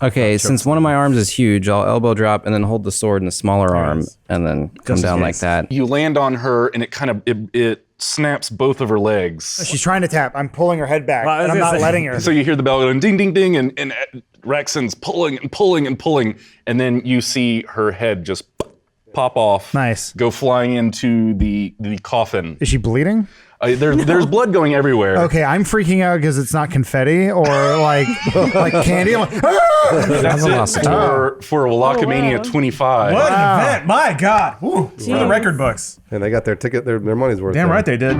Okay, since one of my arms is huge, I'll elbow drop and then hold the sword in the smaller arm and then come down like that. You land on her and it snaps both of her legs. She's trying to tap. I'm pulling her head back, and I'm not letting her. So you hear the bell going ding, ding, ding, and Raxon's pulling and pulling and pulling, and then you see her head just pop off. Nice. Go flying into the coffin. Is she bleeding? There's blood going everywhere. Okay, I'm freaking out because it's not confetti or like candy. I'm like, That's it for Wallachamania 25. What an event! My God, woo, for the record books. And they got their ticket, their money's worth. Damn right they did.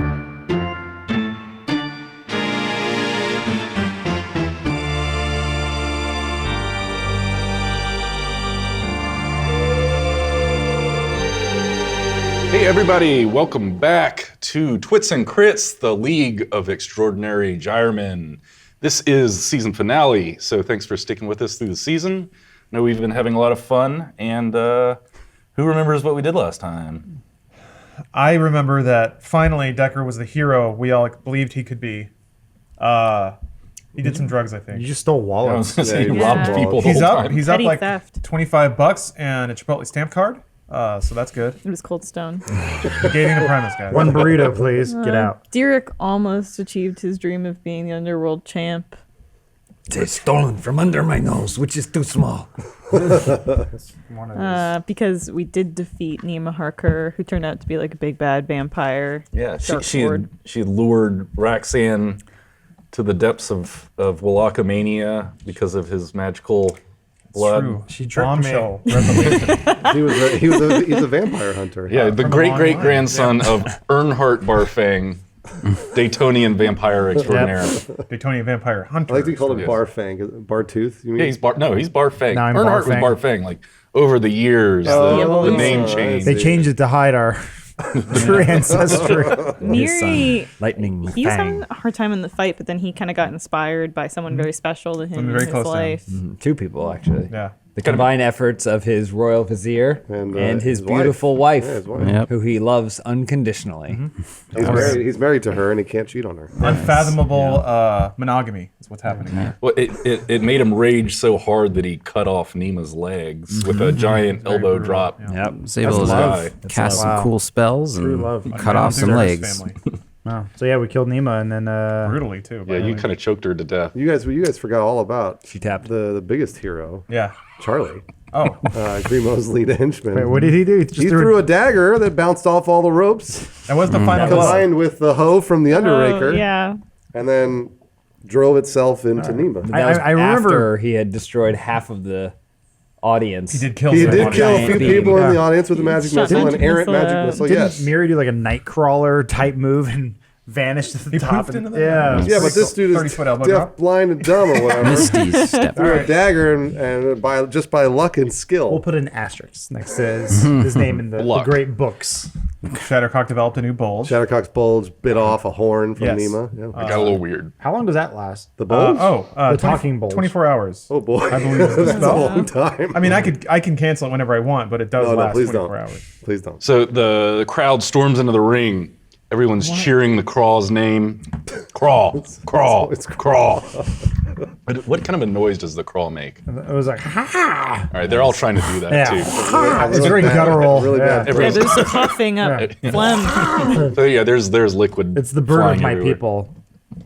Hey everybody, welcome back to Twits and Crits, the League of Extraordinary JIREMEN. This is season finale, so thanks for sticking with us through the season. I know we've been having a lot of fun, and who remembers what we did last time? I remember that finally Decker was the hero we all believed he could be. He did some drugs, I think. you just stole I was wallets. gonna say he Yeah. robbed people the He's whole up. time. He's up Petty like theft. $25 and a Chipotle stamp card. So that's good. It was Cold Stone. Gating the premise, guys. One burrito, please. Get out. Derek almost achieved his dream of being the underworld champ. They're stolen from under my nose, which is too small. Because we did defeat Nima Harker, who turned out to be like a big bad vampire. Yeah, Dark she Lord. lured Roxanne to the depths of Wallachamania because of his magical blood. True. She tricked Bombshell revelation. He's a vampire hunter. Yeah, the from a great long great line. grandson of Earnhardt Barfang, Daytonian vampire extraordinaire. Daytonian vampire hunter. I like to call it Yes. Barfang. Bartooth, you mean? Yeah, he's Barfang. No, I'm Earnhardt was Barfang. Barfang. Like over the years, the name changed. They changed it to hide our true ancestry. Miri, Lightning he was having Fang. a hard time in the fight, but then he kind of got inspired by someone very special to him Someone in very his close to him. life. Two people, actually. Yeah. The combined efforts of his royal vizier And, and his his wife. beautiful wife, Yeah, his wife. Yep. who he loves unconditionally. He's married to her and he can't cheat on her. Unfathomable monogamy is what's happening here. Well, it made him rage so hard that he cut off Nima's legs with a giant elbow brutal, drop. yeah. Yep. Was able love. to cast some love. cool spells True and love. cut off some Unbound legs. family. Wow. So yeah, we killed Nima and then Brutally too. by Yeah, the you way. kind of choked her to death. You guys forgot all about She tapped. the biggest hero, Yeah. Charlie, Oh. Grimo's lead henchman. wait, what did he do? He just He threw a dagger that bounced off all the ropes, That was the final blow. combined with the hoe from the Oh, Underraker, yeah. and then drove itself into Nima. That was I remember- after he had destroyed half of the audience. He did kill He someone. did kill a few Giant beam. people in the audience with a magic Shot missile, an magic errant missile magic out. missile. Didn't Yes. Miri do like a Nightcrawler type move and vanish to the He top? poofed into the- yeah. Yeah, but this dude is 30-foot elbow deaf, drop. blind, and dumb or whatever. Misty's step. Threw a dagger and by luck and skill. We'll put an asterisk next to his name in the Luck. great books. Shattercock developed a new bulge. Shattercock's bulge bit off a horn from Yes. Nima. Yeah. It got a little weird. How long does that last? The bulge? The talking bulge. 24 hours. Oh boy, I believe it's the that's a spell. long time. I mean, I can cancel it whenever I want, but it does no, last please 24 don't. hours. Please don't. So the crowd storms into the ring. Everyone's cheering the Crawl's name. Crawl, crawl, it's crawl. What kind of a noise does the Crawl make? It was like, ha! All right, they're all trying to do that Yeah. too. It's very guttural. Really yeah. bad. Yeah, there's coughing up phlegm. So yeah, there's liquid. It's the bird of flying my everywhere. people,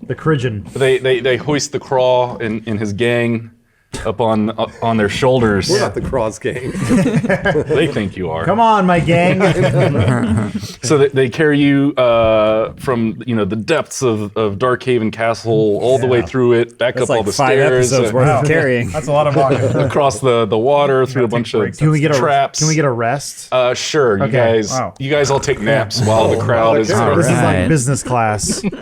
the Cridgeon. They hoist the Crawl and his gang up on their shoulders. We're not the Cross gang. They think you are. Come on, my gang. So they carry you from the depths of Darkhaven Castle all the way through it, back That's up all like the 5 stairs, episodes worth Wow. of carrying. That's a lot of vodka. across the water, through a bunch of breaks. Can we get traps. Can we get a rest? Sure, you Okay. guys. Wow. You guys all take naps while the crowd is. okay. This is like Right. business class of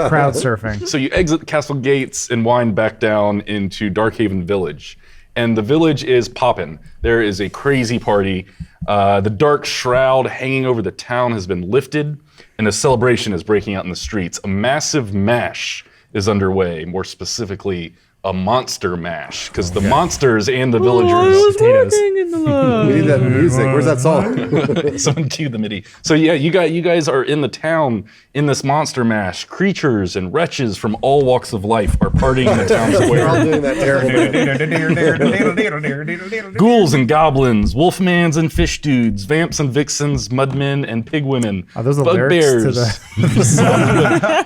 crowd surfing. So you exit the castle gates and wind back down into Darkhaven Village. And the village is poppin'. There is a crazy party. The dark shroud hanging over the town has been lifted, and a celebration is breaking out in the streets. A massive mash is underway, more specifically, a monster mash because the monsters and the villagers. Working in the lab. We need that music. Where's that song? Someone cue the MIDI. So yeah, you guys are in the town in this monster mash. Creatures and wretches from all walks of life are partying in the town We're all square. doing that terrible. Ghouls and goblins, wolfmans and fish dudes, vamps and vixens, mudmen and pig women, Are those the lyrics to bugbears,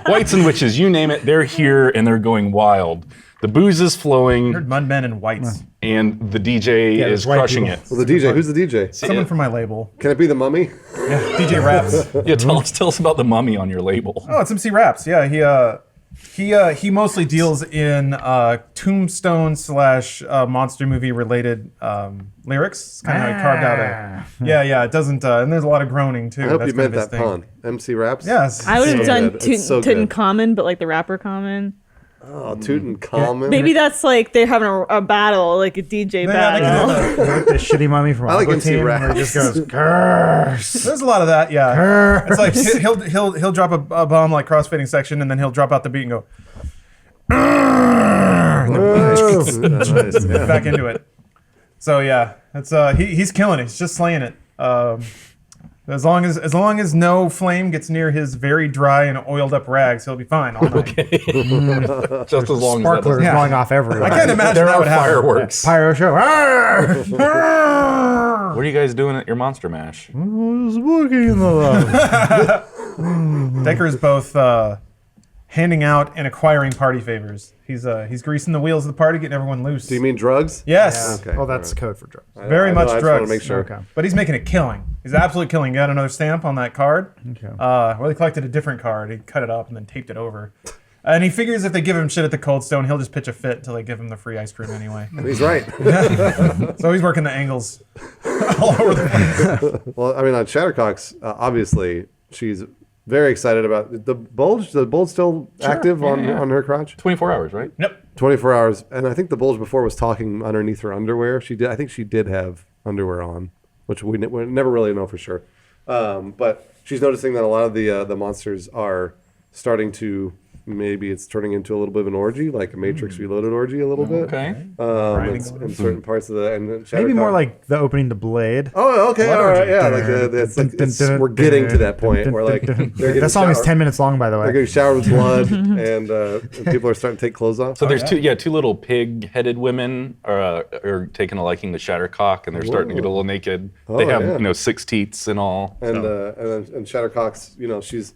whites and witches, you name it, they're here and they're going wild. The booze is flowing Heard Mudmen and Whites. and the DJ is white crushing people. it. Well, the DJ. Who's the DJ? Someone from my label. Can it be the Mummy? Yeah, DJ Raps. Yeah, tell us about the mummy on your label. Oh, it's MC Raps. Yeah, he mostly deals in tombstone / monster movie related lyrics. It's kind of how he carved out a. Yeah. It doesn't. And there's a lot of groaning too. I hope That's you kind meant of his that thing. pun. MC Raps? Yes. I would have So done good. It's so good. Tutankhamun, but like the rapper Common. Oh, Tutankhamun. Maybe that's like they're having a battle, like a DJ Yeah, they can battle. do that. Like the shitty mummy from I like Aqua MC Teen, where it just goes curse. There's a lot of that. Yeah. It's like he'll drop a bomb like crossfading section, and then he'll drop out the beat and go Nice. Yeah. back into it. So yeah, it's he's killing it. He's just slaying it. As long as no flame gets near his very dry and oiled up rags, he'll be fine all night. Just as long as that Sparklers doesn't- going off everywhere. I can't imagine There that are would happen. fireworks. Pyro show. What are you guys doing at your monster mash? Who's working in the lab? Decker is both handing out and acquiring party favors. He's greasing the wheels of the party, getting everyone loose. Do you mean drugs? Yes. Okay. Oh, that's code for drugs. Very I much just drugs. want to make sure. Okay. But he's making a killing. He's absolutely killing. Got another stamp on that card. Okay. Well, he collected a different card. He cut it up and then taped it over. And he figures if they give him shit at the Cold Stone, he'll just pitch a fit until they give him the free ice cream anyway. He's right. So he's working the angles all over the place. Well, I mean, on Shattercock's, obviously, she's very excited about the bulge. The bulge still active on her crotch. 24 hours, right? Yep. 24 hours, and I think the bulge before was talking underneath her underwear. She did. I think she did have underwear on, which we never really know for sure. But she's noticing that a lot of the monsters are starting to. Maybe it's turning into a little bit of an orgy, like a Matrix Reloaded orgy, a little bit. Okay. In certain parts of the and then Maybe more Shattercock- like the opening to Blade. Oh, okay, all right, yeah. Like we're getting to that point where like they're getting That song is showered- 10 minutes long, by the They're way. getting showered with blood, and people are starting to take clothes off. So there's two little pig-headed women are taking a liking to Shattercock, and they're starting to get a little naked. They have yeah. 6 teats and all. And Shattercock's,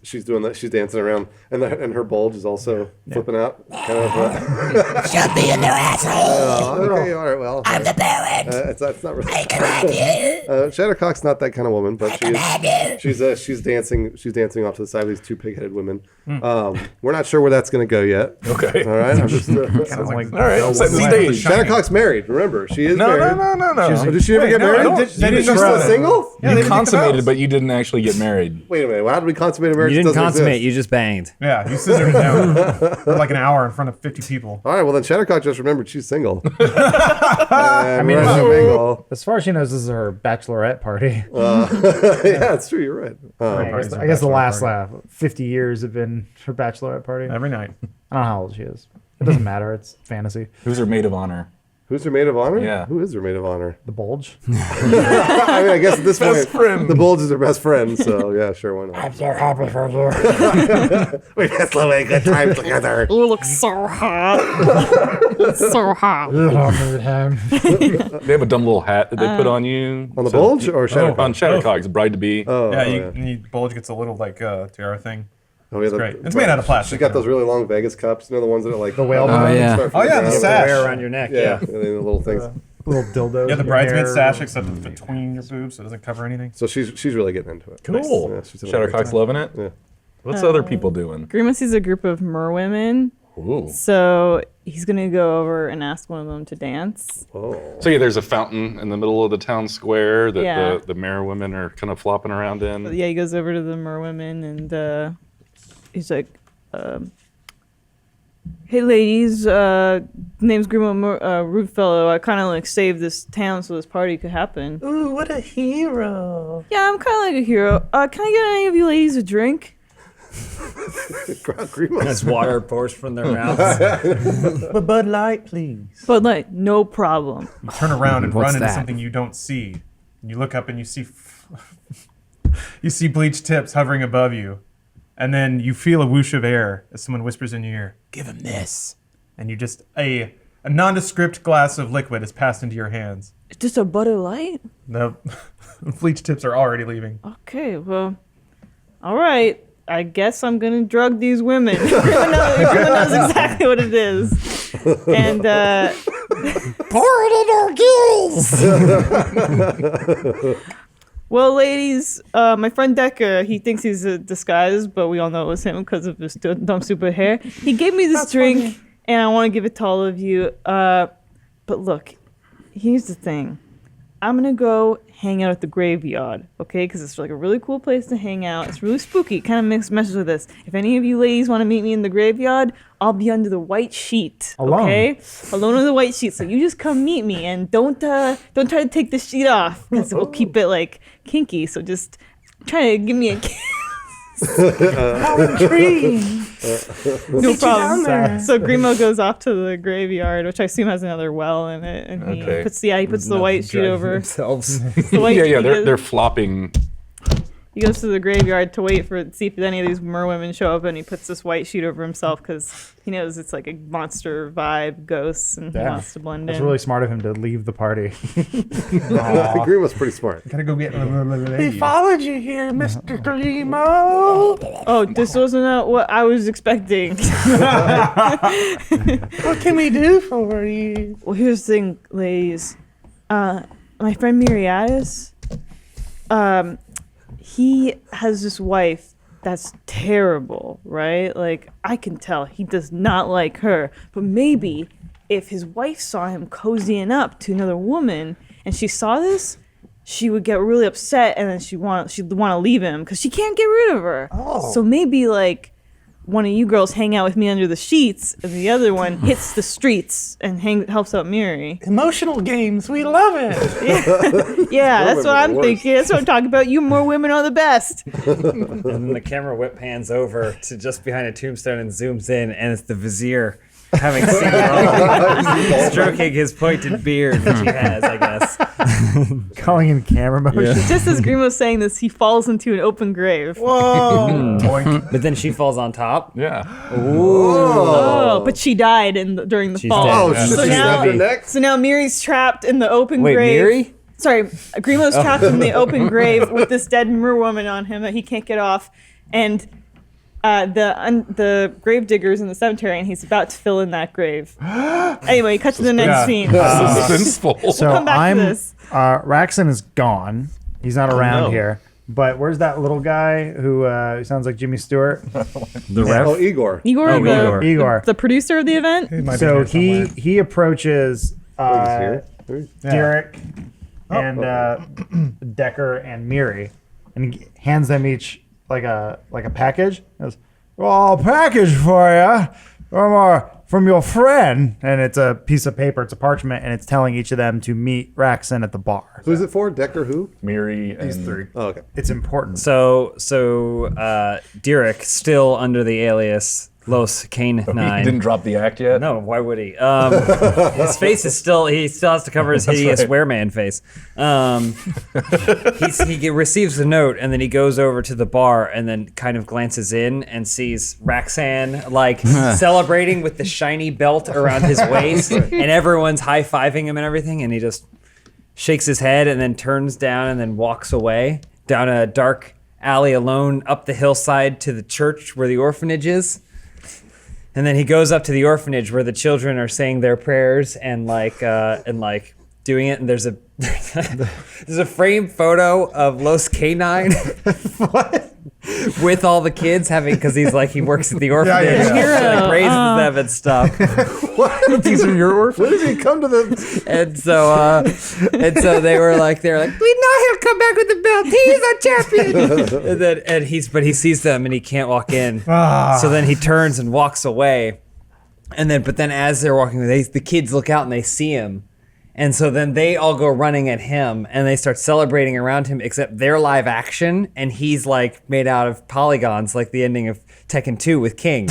she's doing that. She's dancing around, and her bulge is also flipping out. Kind of, Shove me in their asshole. okay, all right, well, I'm the parent. it's not really. I can have you. Shattercock's not that kind of woman, but I can have you. she's dancing off to the side of these two pig-headed women. We're not sure where that's going to go yet. Okay. All right, I'm just. Sounds like All right. Set the stage. Shattercock's married. Remember, she is married. No. Oh, did she ever get married? They didn't She's know still that. single? Yeah, they You didn't get the consummated, vows. but you didn't actually get married. Wait a minute. How did we consummate a marriage? You that didn't doesn't consummate. exist? You just banged. Yeah, you scissored it down for like an hour in front of 50 people. All right, well then Shattercock just remembered she's single. I mean, As far as she knows, this is her bachelorette party. yeah, it's true. You're right. I guess the last 50 years have been her bachelorette party. I Every night. don't know how old she is. It doesn't matter. It's fantasy. Who's her maid of honor? Who's her maid of honor? Yeah. Who is her maid of honor? The bulge. I mean, I guess at this point, friend. the bulge is her best friend. So yeah, sure, why not? I'm so happy for you. We just living a good time together. You look so hot. So hot. They have a dumb little hat that they put on you. On the bulge or Shattercock? On Shattercock's bride to be. Bulge gets a little like tiara thing. Oh, yeah, Great. It's made out of plastic. She's got those really long Vegas cups. You know the ones that are like the whale yeah. Oh yeah, the sash. around your neck. Yeah, and then the little things. Little dildos. Yeah, the in your bridesmaid hair. sash, except between your boobs, so it doesn't cover anything. So she's really getting into it. Cool. Yeah, she's having a great Shattercock's loving it. Yeah. What's other people doing? Grima sees a group of merwomen, Ooh. so he's gonna go over and ask one of them to dance. Oh. So yeah, there's a fountain in the middle of the town square that Yeah. the mare women are kind of flopping around in. But yeah, he goes over to the merwomen and he's like, "Hey ladies, name's Grimo Rootfellow. I kind of like saved this town so this party could happen." Ooh, what a hero. Yeah, I'm kind of like a hero. Can I get any of you ladies a drink? Grima's. As water pours from their mouths. But Bud Light, please. But like, no problem. You turn around and What's run into that? something you don't see. And you look up and you see you see bleach tips hovering above you. And then you feel a whoosh of air as someone whispers in your ear, "Give him this." And you just a nondescript glass of liquid is passed into your hands. It's just a Bud Light. The bleach tips are already leaving. Okay, well, all right. I guess I'm gonna drug these women. Everyone knows exactly what it is. And Pour it in our gills. well, ladies, my friend Decker, he thinks he's a disguise, but we all know it was him because of his dumb stupid hair. He gave me this drink, and I want to give it to all of you. But look, here's the thing. I'm gonna go hang out at the graveyard, okay? Because it's like a really cool place to hang out. It's really spooky. It kind of meshes with this. If any of you ladies want to meet me in the graveyard, I'll be under the white sheet, Alone. okay? Alone under the white sheet. So you just come meet me, and don't try to take the sheet off because we'll keep it like kinky. So just try to give me a kiss. How intriguing. No problem. there. So Grimo goes off to the graveyard, which I assume has another well in it, and he Okay. puts the white sheet over. Themselves. The white Yeah, sheet they're flopping. He goes to the graveyard to see if any of these merwomen show up, and he puts this white sheet over himself because he knows it's like a monster vibe, ghosts, and he Yeah. wants to blend It's in. really smart of him to leave the party. Grima's pretty smart. Gotta go get. We followed you here, Mr. Grimo. Oh, this wasn't what I was expecting. What can we do for you? Well, here's the thing, ladies. My friend Miriadis, he has this wife that's terrible, right? Like, I can tell he does not like her. But maybe if his wife saw him cozying up to another woman and she saw this, she would get really upset and then she'd want to leave him because she can't get rid of her. Oh. So maybe, like, one of you girls hang out with me under the sheets and the other one hits the streets and helps out Miri. Emotional games, we love it. Yeah, that's women what are I'm the worst. thinking. That's what I'm talking about. You more women are the best. And then the camera whip pans over to just behind a tombstone and zooms in, and it's the vizier having seen stroking his pointed beard, which he has, I guess. Calling in camera motion. Just as Grimo's saying this, he falls into an open grave. Whoa! Toink. But then she falls on top. Yeah. Oh, but she died during the She's fall. dead. Oh, Yeah. shit, So she now- snapped her neck? So now Miri's trapped in the open Wait, grave. Miri? Sorry, Grimo's trapped in the open grave with this dead merwoman on him that he can't get off, and the grave digger's in the cemetery, and he's about to fill in that grave. Anyway, cut to the next Yeah. scene. Suspenseful. So Come back to this. Raxon is gone. He's not around no. here. But where's that little guy who sounds like Jimmy Stewart? The ref. Oh, Igor. Igor, Oh, the, Igor. Igor. the producer of the event. He might be So here somewhere. he approaches Oh, he's here. Derek and Decker and Miri, and he hands them each like a package. He goes, "Well, a package for you from your friend," and it's a piece of paper. It's a parchment, and it's telling each of them to meet Raxon at the bar. Who's it for? Decker who? Miri and These three. Oh, okay. It's important. So Derek, still under the alias Los Kane He 9. didn't drop the act yet. No, why would he? His face is he still has to cover his hideous right. wereman face. He receives the note and then he goes over to the bar and then kind of glances in and sees Raxan like celebrating with the shiny belt around his waist and everyone's high-fiving him and everything, and he just shakes his head and then turns down and then walks away down a dark alley alone up the hillside to the church where the orphanage is. And then he goes up to the orphanage where the children are saying their prayers and doing it. And there's a framed photo of Los K9 with all the kids because he works at the orphanage. yeah. And like raises them and stuff. These are your orphans? When did he come to the... And so they were like, we know he'll come back with the belt. He's our champion. But he sees them and he can't walk in. So then he turns and walks away. But then as they're walking, the kids look out and they see him. And so then they all go running at him and they start celebrating around him, except they're live action and he's like made out of polygons, like the ending of Tekken 2 with King.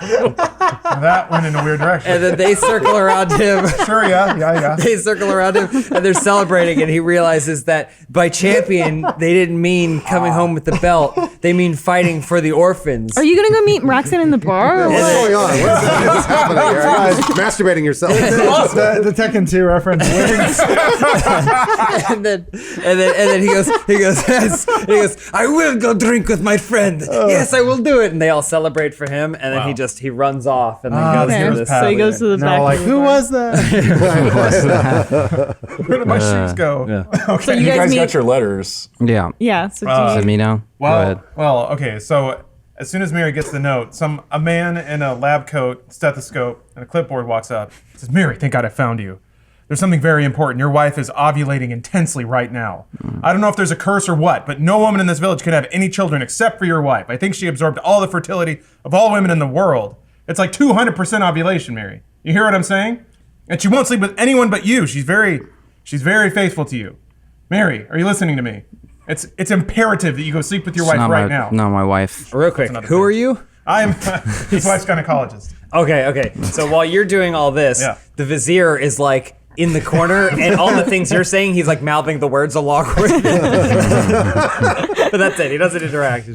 That went in a weird direction. And then they circle around him. Sure, yeah. They circle around him and they're celebrating, and he realizes that by champion, they didn't mean coming home with the belt. They mean fighting for the orphans. Are you gonna go meet Roxanne in the bar? Or What's what? going on? What's happening here? Are you guys masturbating yourself? The Tekken 2 reference wins. and then he goes, yes. And he goes, I will go drink with my friend. Yes, I will do it. And they all celebrate for him, and then he runs off and then goes Okay, to this. so he goes to the No, back. like, of the who bar. was that? Where did my shoes go? Yeah. So you You guys guys meet. got your letters. Yeah. Yeah. So Is it me now? Go ahead. Well, okay. So as soon as Mary gets the note, a man in a lab coat, stethoscope, and a clipboard walks up. Says, "Mary, thank God I found you. There's something very important. Your wife is ovulating intensely right now. I don't know if there's a curse or what, but no woman in this village can have any children except for your wife. I think she absorbed all the fertility of all women in the world. It's like 200% ovulation, Mary. You hear what I'm saying? And she won't sleep with anyone but you. She's very faithful to you. Mary, are you listening to me? It's imperative that you go sleep with your wife right now. No, my wife. Real quick, another who thing. are you? I'm his wife's gynecologist. Okay. So while you're doing all this, Yeah. the vizier is like in the corner, and all the things you're saying, he's like mouthing the words along with it. But that's it. He doesn't interact.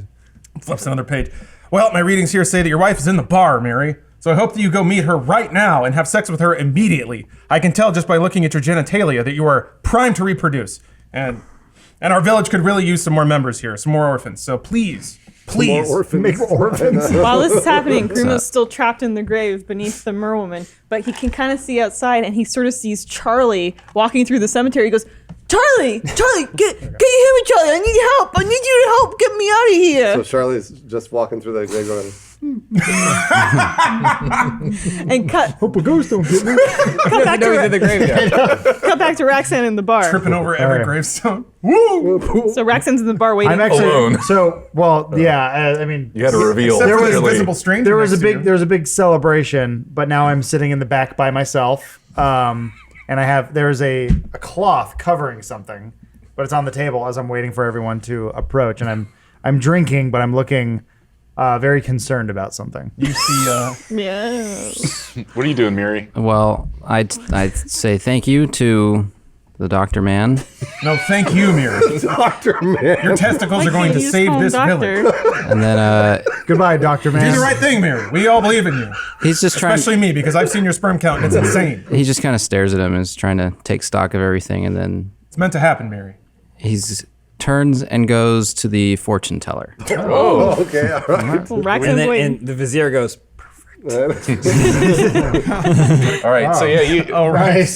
Flips another page. Well, my readings here say that your wife is in the bar, Mary. So I hope that you go meet her right now and have sex with her immediately. I can tell just by looking at your genitalia that you are primed to reproduce. And our village could really use some more members here, some more orphans. So please. More orphans. Make orphans. While this is happening, Grimo's still trapped in the grave beneath the merwoman, but he can kind of see outside, and he sort of sees Charlie walking through the cemetery. He goes, Charlie, can you hear me, Charlie? I need help. I need you to help get me out of here. So Charlie's just walking through the graveyard. And cut Hope a ghost don't get me. back No, he's in the to graveyard. cut back to Roxanne in the bar. Tripping over every Alright. gravestone. Woo! So Roxanne's in the bar waiting. I'm actually Alone. I mean, You had to reveal. Except for this clearly. invisible stranger there was a next to you. big celebration, but now I'm sitting in the back by myself. And there's a cloth covering something, but it's on the table as I'm waiting for everyone to approach, and I'm drinking, but I'm looking very concerned about something. You see, Yeah. What are you doing, Mary? Well, I'd say thank you to the doctor man. no, thank you, Mary. Doctor Man. Your testicles are going to You just save call him this doctor. village. And then Goodbye, Doctor Do Man. the right thing, Mary. We all believe in you. he's just trying. Especially me, because I've seen your sperm count and it's insane. He just kind of stares at him and is trying to take stock of everything, and then It's meant to happen, Mary. he's turns and goes to the fortune teller. Oh, okay. All right. Well, Roxanne's And waiting. the vizier goes, All right. So yeah, All right.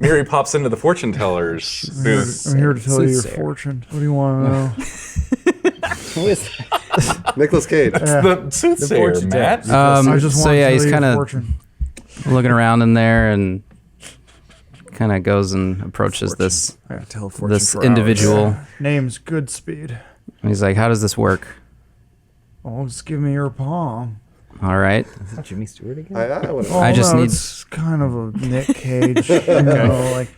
Mary pops into the fortune teller's booth. I'm here to tell you your Sincere. fortune. What do you want to know? Nicolas Cage. The soothsayer, fortune Matt. I just So want yeah, to he's tell you kind your of fortune. looking around in there and kind of goes and approaches this individual. Name's Goodspeed. And he's like, "How does this work?" Oh, just give me your palm. All right. Jimmy Stewart again? I would Oh, I just no, need- it's kind of a Nick Cage. You know, like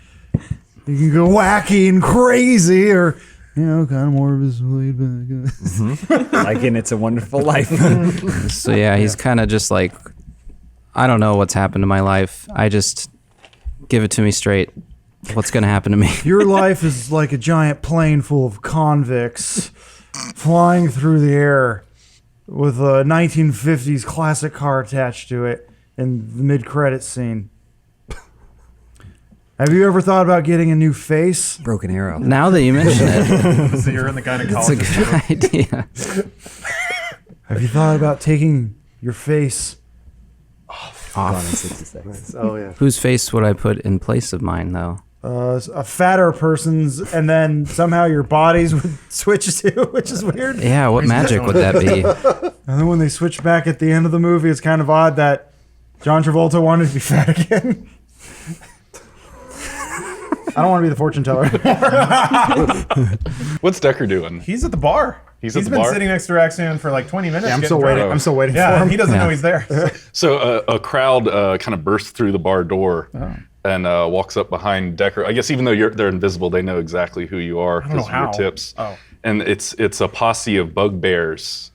you can go wacky and crazy, or kind of more of his laid back. Like in It's a Wonderful Life. So yeah, he's kind of just like, I don't know what's happened to my life. I just give it to me straight. What's gonna happen to me? Your life is like a giant plane full of convicts flying through the air with a 1950s classic car attached to it in the mid-credit scene. Have you ever thought about getting a new face? Broken Arrow. Now that you mention it, So you're in the it's a gynecologist. good idea. Have you thought about taking your face? Gone in 60 seconds. Oh, yeah. Whose face would I put in place of mine, though? A fatter person's, and then somehow your bodies would switch to, which is weird. Yeah, what magic would that be? And then when they switch back at the end of the movie, it's kind of odd that John Travolta wanted to be fat again. I don't want to be the fortune teller. What's Decker doing? He's at the bar. He's at the been bar? sitting next to Roxanne for like 20 minutes. I'm getting still drunk. waiting. I'm still waiting for Yeah, him. he doesn't Yeah. know he's there. So a crowd kind of bursts through the bar door, and walks up behind Decker. I guess even though they're invisible, they know exactly who you are because of your how. tips. Oh. And it's a posse of bugbears,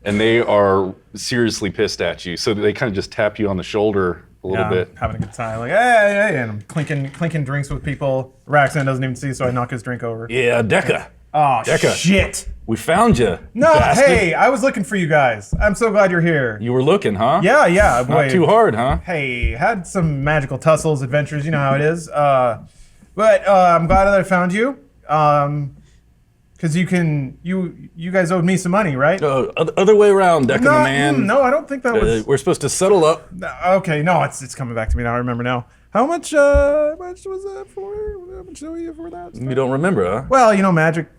and they are seriously pissed at you. So they kind of just tap you on the shoulder a little bit. Having a good time. Like, hey, and I'm clinking drinks with people. Raxan doesn't even see, so I knock his drink over. Yeah, Decker. Oh, Decker. shit. We found you. No, bastard. hey, I was looking for you guys. I'm so glad you're here. You were looking, huh? Yeah, boy. Not too hard, huh? Hey, had some magical tussles, adventures, you know how it is. But I'm glad that I found you. Because you guys owed me some money, right? Other way around, Decker, No, my man. no, I don't think that was. We're supposed to settle up. Okay, no, it's coming back to me now. I remember now. How much was that for? How much owe you for that? You don't remember, huh? Well, you know, magic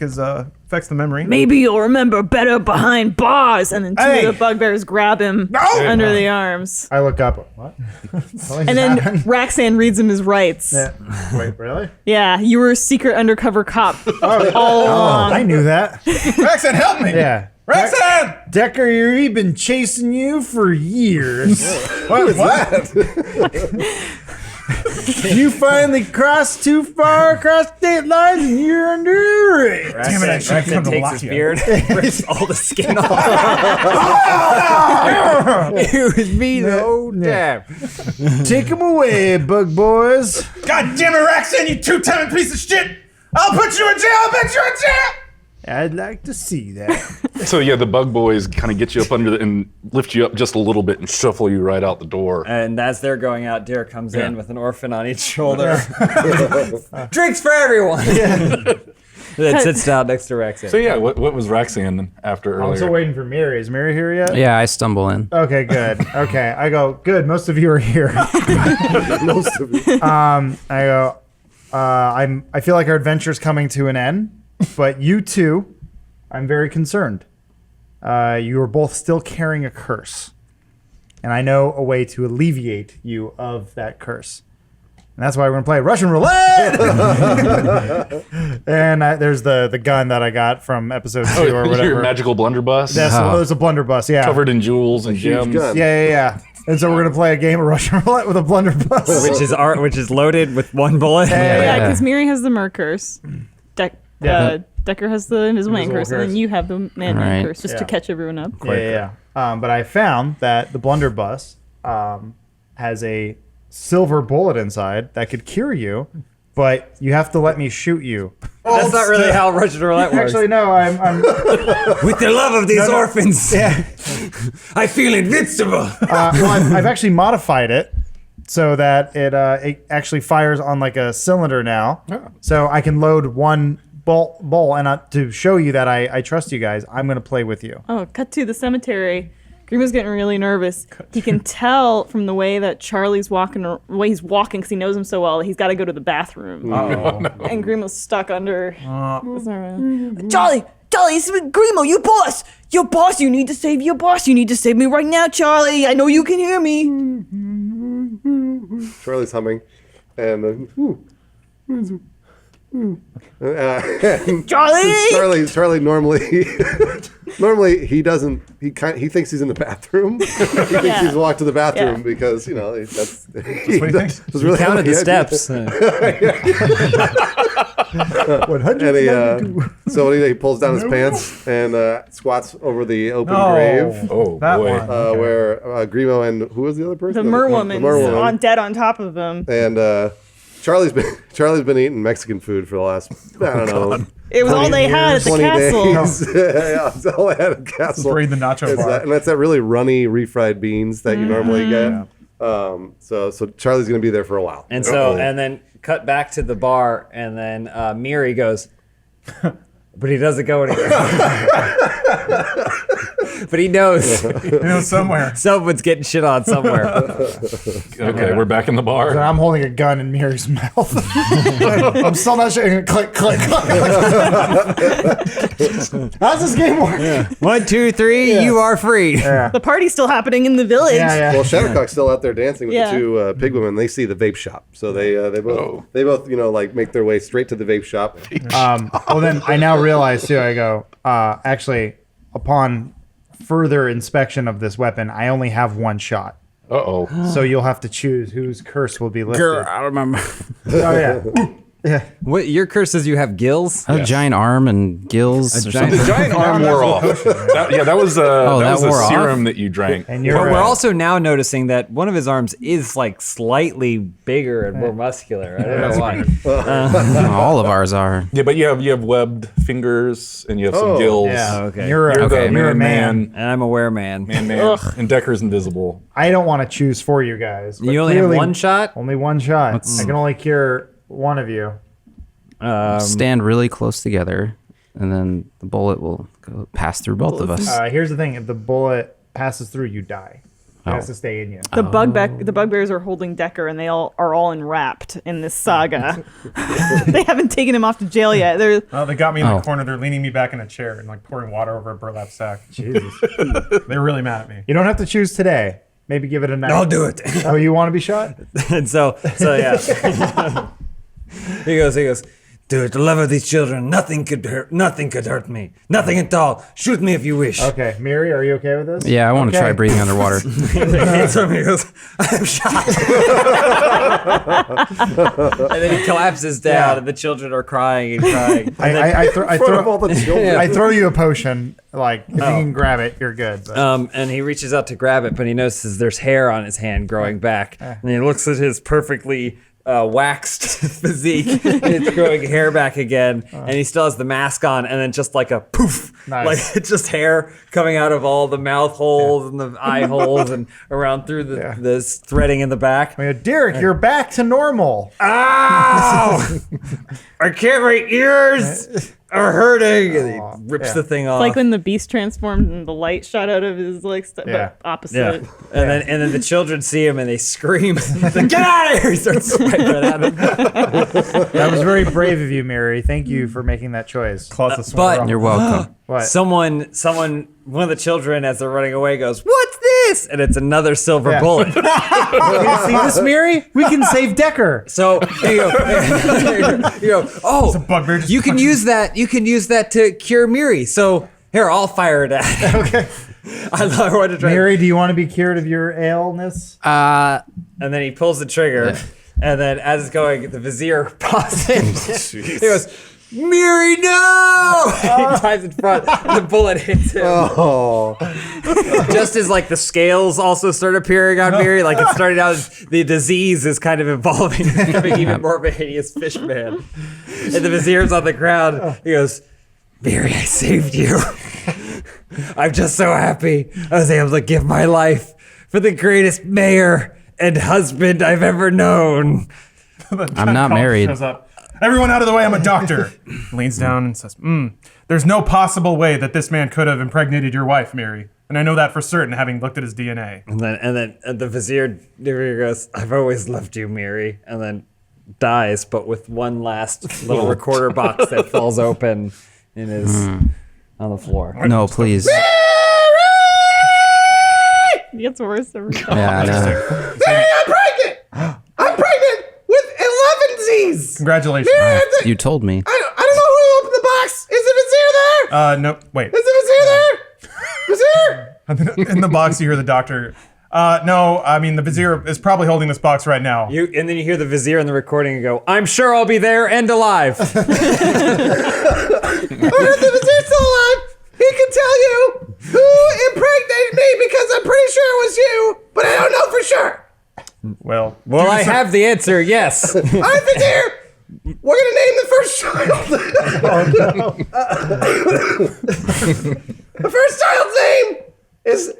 is affects the memory. Maybe you'll remember better behind bars. And then two Hey. of the bugbears grab him under the arms. I look up. What? And then Raxan reads him his rights. Yeah. Wait, really? Yeah, you were a secret undercover cop all along. I knew that. Raxan, help me! Yeah. Raxan! Decker, we've been chasing you for years. What? You finally crossed too far across state lines and you're under arrest. Damn it, I should come Raxan to takes his Latvia. beard, rips all the skin off. It was me the whole time. Take him away, bug boys. God damn it, Raxan, you two-timing piece of shit! I'll put you in jail! I'll put you in jail! I'd like to see that. So yeah, the bug boys kind of get you up under and lift you up just a little bit and shuffle you right out the door. And as they're going out, Deer comes in with an orphan on each shoulder. Drinks for everyone. Then sits down next to Raxan. So yeah, what was Raxan after I'm still earlier? waiting for Miri. Is Miri here yet? Yeah, I stumble in. Okay, good. Okay, I go, good. Most of you are here. Most of you. I go, I feel like our adventure's coming to an end, but you two, I'm very concerned. You are both still carrying a curse, and I know a way to alleviate you of that curse. And that's why we're gonna play Russian roulette. And there's the gun that I got from episode 2 or whatever. Your magical blunderbuss, That's there's a blunderbuss. Yeah. covered in jewels and Huge gems. gun. Yeah. And so we're gonna play a game of Russian roulette with a blunderbuss. which is loaded with one bullet. Yeah, because Miri has the Merc curse. Decker has the Invisible Man Invisible curse, and then curse. you have the Man Right. curse, just to catch everyone up. Yeah. But I found that the blunderbuss has a silver bullet inside that could cure you, but you have to let me shoot you. That's not really how Russian roulette works. Actually, no. I'm With the love of these orphans, yeah. I feel invincible. Well, I've actually modified it so that it actually fires on like a cylinder now. So I can load one bowl, and to show you that I trust you guys, I'm gonna play with you. Oh, cut to the cemetery. Grimo's getting really nervous. He can tell from the way that Charlie's walking, the way he's walking, because he knows him so well, that he's got to go to the bathroom. And Grimo's stuck under. Charlie, this is Grimo, your boss. Your boss, you need to save your boss. You need to save me right now, Charlie. I know you can hear me. Charlie's humming, and Charlie normally he thinks he's in the bathroom. He thinks he's walked to the bathroom because that's what he thinks. really Counted the steps. 192. So he pulls down his pants and squats over the open grave Oh That boy. one. where Grimo and who was the other person? The merwoman's merwoman. dead on top of him. And Charlie's been eating Mexican food for the last I don't know. It was all they had at the 20 castle. days. Yeah, that's all I had at the castle. Raid the nacho bar. And that's that really runny refried beans that you normally get. So Charlie's gonna be there for a while. And so, and then cut back to the bar, and then Miri goes, but he doesn't go anywhere. But he knows Somewhere. someone's getting shit on somewhere. Okay, we're back in the And bar. I'm holding a gun in Miri's mouth. I'm still not sure. Click, click, click. How's this game work? 1, 2, 3, you are free. The party's still happening in the village. Yeah. Well, Shattercock's still out there dancing with Yeah. the two pig women. They see the vape shop, so they both make their way straight to the vape shop. Well, then I now realize too. I go. Actually, upon further inspection of this weapon, I only have one shot. Uh-oh. So you'll have to choose whose curse will be lifted. Girl, I remember. Oh yeah. What your curse says you have gills? A giant arm and gills or giant- The something. giant arm wore off. That was that a wore off? serum that you drank. And you're But we're also now noticing that one of his arms is like slightly bigger and more muscular. I don't know why. All of ours are. Yeah, but you have webbed fingers and you have some Oh, gills. yeah. Okay. You're You're Okay. the You're a man. And I'm a wereman. Man. And Decker's invisible. I don't want to choose for you guys. but You only have clearly- one shot? Only one shot. I can only cure one of you. Stand really close together, and then the bullet will pass through both of us. Here's the thing: if the bullet passes through, you die. It has to stay in you. The bugbears are holding Decker, and they are all enwrapped in this saga. They haven't taken him off to jail yet. They're They got me in Oh. the corner. They're leaning me back in a chair and like pouring water over a burlap sack. Jesus. They're really mad at me. You don't have to choose today. Maybe give it a night. I'll do it. Oh, you want to be shot? And so yeah. He goes, dude, the love of these children, nothing could hurt me. Nothing at all. Shoot me if you wish. Okay, Miri, are you okay with this? Yeah, I want to Okay. try breathing underwater. He hits him, he goes, I'm shot. And then he collapses down and the children are crying and crying. I In front of all the children. I throw you a potion. Like, if you can grab it, you're good. But And he reaches out to grab it, but he notices there's hair on his hand growing back. And he looks at his perfectly waxed physique. And it's growing hair back again. And he still has the mask on. And then just like a poof. Nice. Like it's just hair coming out of all the mouth holes and the eye holes and around through the threading in the back. I mean, Derek, you're back to normal. Ow! I can't, my ears are hurting. And he rips the thing off. like when the beast transformed and the light shot out of his like Yeah. but opposite. And then the children see him and they scream, like, "Get out of here!" He starts swiping at him. That was very brave of you, Mary. Thank you for making that choice. Claws the but- sword You're welcome. What? Someone, one of the children, as they're running away, goes, "What's this?" And it's another silver Yeah. bullet. You see this, Mary? We can save Decker. So you go, "Oh, bugbear just you can use that. You can use that to cure Miri." So here, I'll fire it at him. Okay. I want to try. Mary, do you want to be cured of your illness? And then he pulls the trigger, and then as it's going, the vizier pauses. He goes, "Miri, no!" He dives in front, and the bullet hits him. Oh, Just as like the scales also start appearing on Miri, like it started out as the disease is kind of evolving, becoming even more of a hideous fish man. And the vizier's on the ground. He goes, "Miri, I saved you. I'm just so happy I was able to give my life for the greatest mayor and husband I've ever known." I'm not married. Shows up. Everyone out of the way, I'm a doctor. Leans down and says, there's no possible way that this man could have impregnated your wife, Mary. And I know that for certain, having looked at his DNA. And then the vizier goes, "I've always loved you, Miri," and then dies, but with one last little recorder box that falls open in his on the floor. No, please. It gets worse every time. Yeah, I know. I'm pregnant! I'm pregnant with 11 Z's! Congratulations. You told me. I don't know who opened the box. Is the vizier there? No, wait. Is the vizier there? Vizier? In the box, you hear the doctor. No, I mean, the vizier is probably holding this box right now. And then you hear the vizier in the recording and go, "I'm sure I'll be there and alive." Or if the vizier's still alive, he can tell you who impregnated me because I'm pretty sure it was you, but I don't know for sure. Well, Well, I have the answer, yes. All right, vizier, we're gonna name the first child. The first child's name is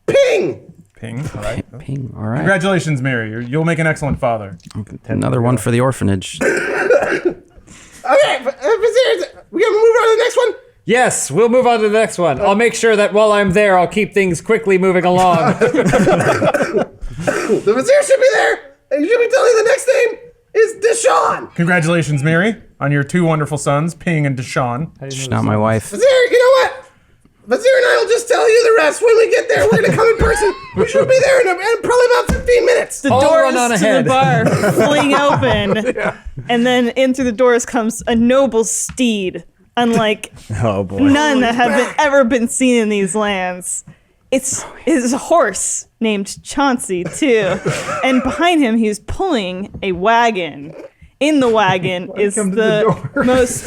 Ping. Ping. All right. Ping. All right. Congratulations, Mary. You'll make an excellent father. Another one for the orphanage. Okay, vizier, we gonna move on to the next one? Yes, we'll move on to the next one. I'll make sure that while I'm there, I'll keep things quickly moving along. The vizier should be there, and you should be telling the next name is Deshaun. Congratulations, Mary, on your two wonderful sons, Ping and Deshaun. She's not my wife. Vizier, you know what? Vizier and I will just tell you the rest when we get there. We're gonna come in person. We should be there in probably about 15 minutes. The I'll doors run on to ahead. the bar fling open, and then in through the doors comes a noble steed, unlike Oh boy. none that have ever been seen in these lands. It's a horse. named Chauncey too, and behind him he's pulling a wagon. In the wagon is the most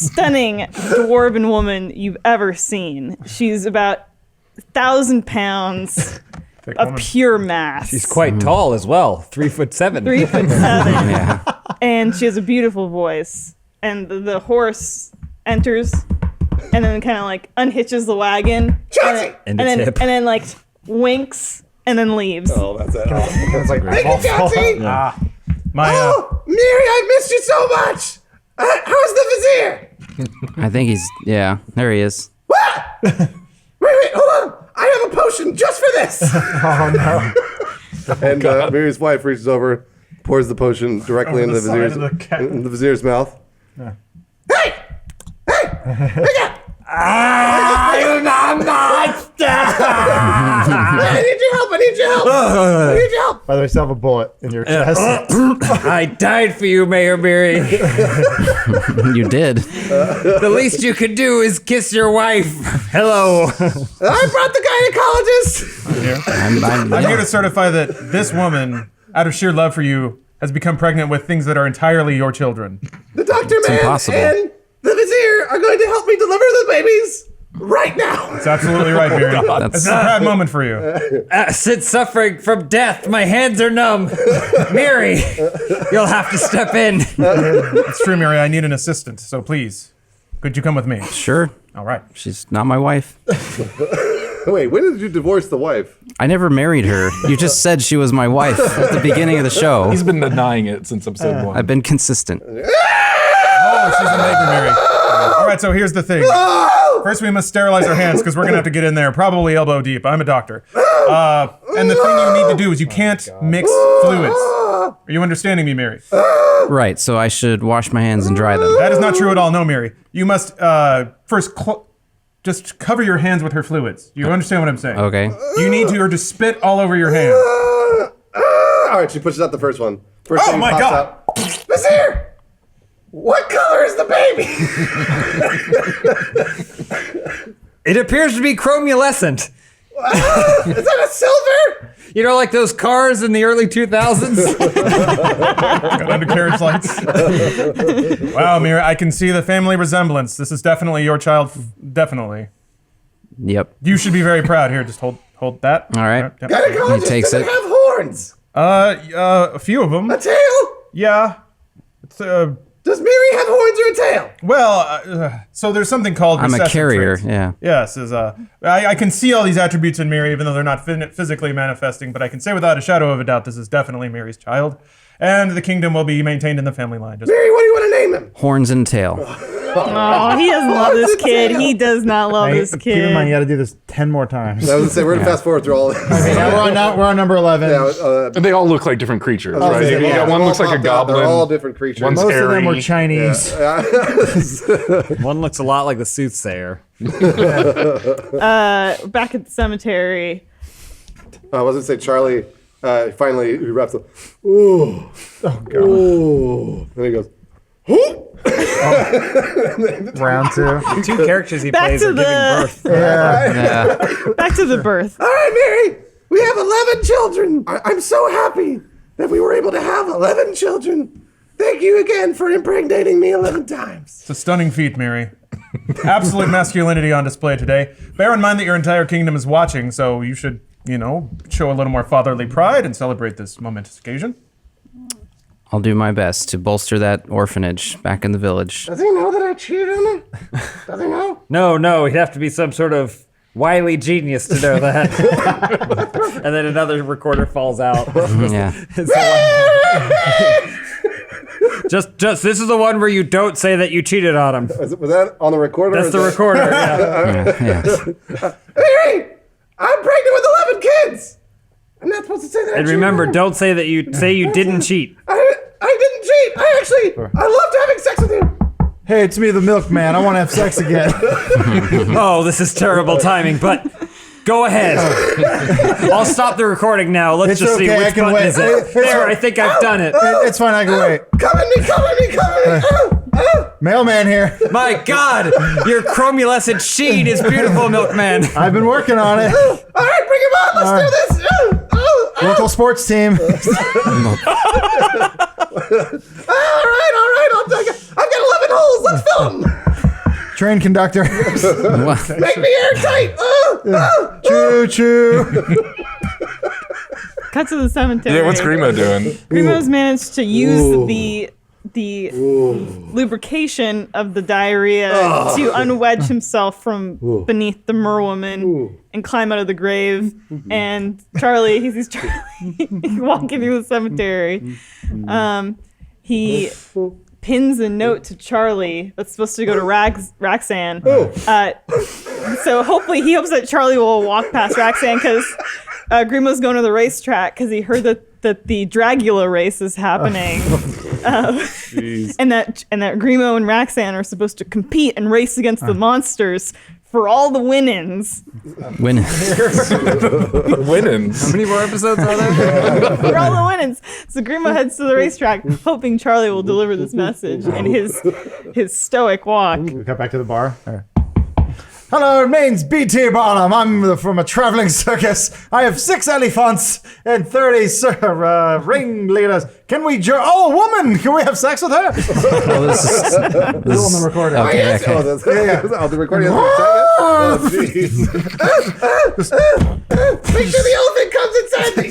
stunning dwarven woman you've ever seen. She's about 1,000 pounds of pure mass. She's quite tall as well, 3'7". 3'7". Yeah. And she has a beautiful voice. And the horse enters and then kind of like unhitches the wagon. And then like winks and then leaves. Oh, that's it. It's like Mary, I missed you so much. How's the vizier? I think he's, yeah, there he is. Wait, hold on. I have a potion just for this. oh no. And Mary's wife reaches over, pours the potion directly into the vizier's mouth. Hey! Pick up! I'm a monster! I need your help! I need your help! By the way, you still have a bullet in your chest. I died for you, Mayor Beery. You did. The least you could do is kiss your wife. Hello. I brought the gynecologist! I'm here to certify that this woman, out of sheer love for you, has become pregnant with things that are entirely your children. The doctor man impossible. and the vizier are going to help me deliver the babies right now. That's absolutely right, Mary. This is a proud moment for you. Sit suffering from death. My hands are numb. Mary, you'll have to step in. It's true, Mary. I need an assistant, so please, could you come with me? Sure. All right. She's not my wife. Wait, when did you divorce the wife? I never married her. You just said she was my wife at the beginning of the show. He's been denying it since episode 1. I've been consistent. Oh, she's a neighbor, Mary. All right, so here's the thing. First, we must sterilize our hands because we're going to have to get in there, probably elbow deep. I'm a doctor. And the thing you need to do is you can't mix fluids. Are you understanding me, Mary? Right, so I should wash my hands and dry them. That is not true at all. No, Mary. You must first just cover your hands with her fluids. You understand what I'm saying? Okay. You need her to spit all over your hands. All right, she pushes out the first one. First Oh thing my pops God. out. Vizier! What color is the baby? It appears to be chromulescent. Is that a silver? You know, like those cars in the early 2000s? Got undercarriage lights. Wow, Mira, I can see the family resemblance. This is definitely your child. Definitely. Yep. You should be very proud. Here, just hold that. All right. Yep. Gynecologist He takes doesn't it. have horns. A few of them. A tail? Yeah. It's, Does Mary have horns or a tail? well, so there's something called I'm a recessive carrier, traits. yeah. Yes, I can see all these attributes in Mary, even though they're not physically manifesting, but I can say without a shadow of a doubt this is definitely Mary's child. And the kingdom will be maintained in the family line. Just Mary, what do you want to name him? Horns and tail. Oh, he doesn't love this kid. He does not love this Keep in mind, you kid. got to do this 10 more times. I was going to say, we're going to fast forward through all this. We're on number 11. Yeah, And they all look like different creatures, I was right? gonna say, You got one they're looks all like a popped out. goblin. They're all different creatures. One's Most of them were airy. Chinese. One looks a lot like the soothsayer. Back at the cemetery. I was going to say, Charlie finally he wraps up. Ooh. Oh, God. Ooh. And he goes, who? Round 2. Two characters he Back plays to are giving the- birth. Yeah. Back to the birth. All right, Mary, we have 11 children. I'm so happy that we were able to have 11 children. Thank you again for impregnating me 11 times. It's a stunning feat, Mary. Absolute masculinity on display today. Bear in mind that your entire kingdom is watching, so you should, show a little more fatherly pride and celebrate this momentous occasion. I'll do my best to bolster that orphanage back in the village. Does he know that I cheated on him? Does he know? No, he'd have to be some sort of wily genius to know that. And then another recorder falls out. Yeah. Just this is the one where you don't say that you cheated on him. Was that on the recorder? That's the recorder. Yeah. Yeah. Mary, I'm pregnant with 11 kids. I'm not supposed to say that. I And cheated remember, on him. don't say that you didn't cheat. I didn't cheat. I loved having sex with you. Hey, it's me, the milkman. I want to have sex again. Oh, this is terrible timing, but go ahead. I'll stop the recording now. Let's It's just see okay, I which can button wait. is it. There, I think I've done it. It's fine. I can wait. Come at me. Mailman here. My God, your chromulescent sheen is beautiful, milkman. I've been working on it. All right, bring him on. Let's do this. Local sports team. All right. I've got 11 holes. Let's fill them. Train conductor. Make me airtight. Choo choo. Cut to the cemetery. Yeah, what's Grimo doing? Grimo's managed to use the lubrication of the diarrhea to unwedge himself from beneath the merwoman and climb out of the grave. And Charlie, he sees Charlie walking through the cemetery. He pins a note to Charlie that's supposed to go to Roxanne. So hopefully he hopes that Charlie will walk past Roxanne because Grimo's going to the racetrack because he heard that the Dragula race is happening. And that Grimo and Roxanne are supposed to compete and race against the monsters for all the winnings. Winnings. How many more episodes are there? For all the winnings. So Grimo heads to the racetrack, hoping Charlie will deliver this message in his stoic walk. We cut back to the bar. Hello, it means B.T. Barnum. I'm from a traveling circus. I have 6 elephants and 30 ringleaders. Can we a woman! Can we have sex with her? This It's on the recorder. Okay. Oh, that's the recording. Oh, jeez. Make sure the elephant comes inside me.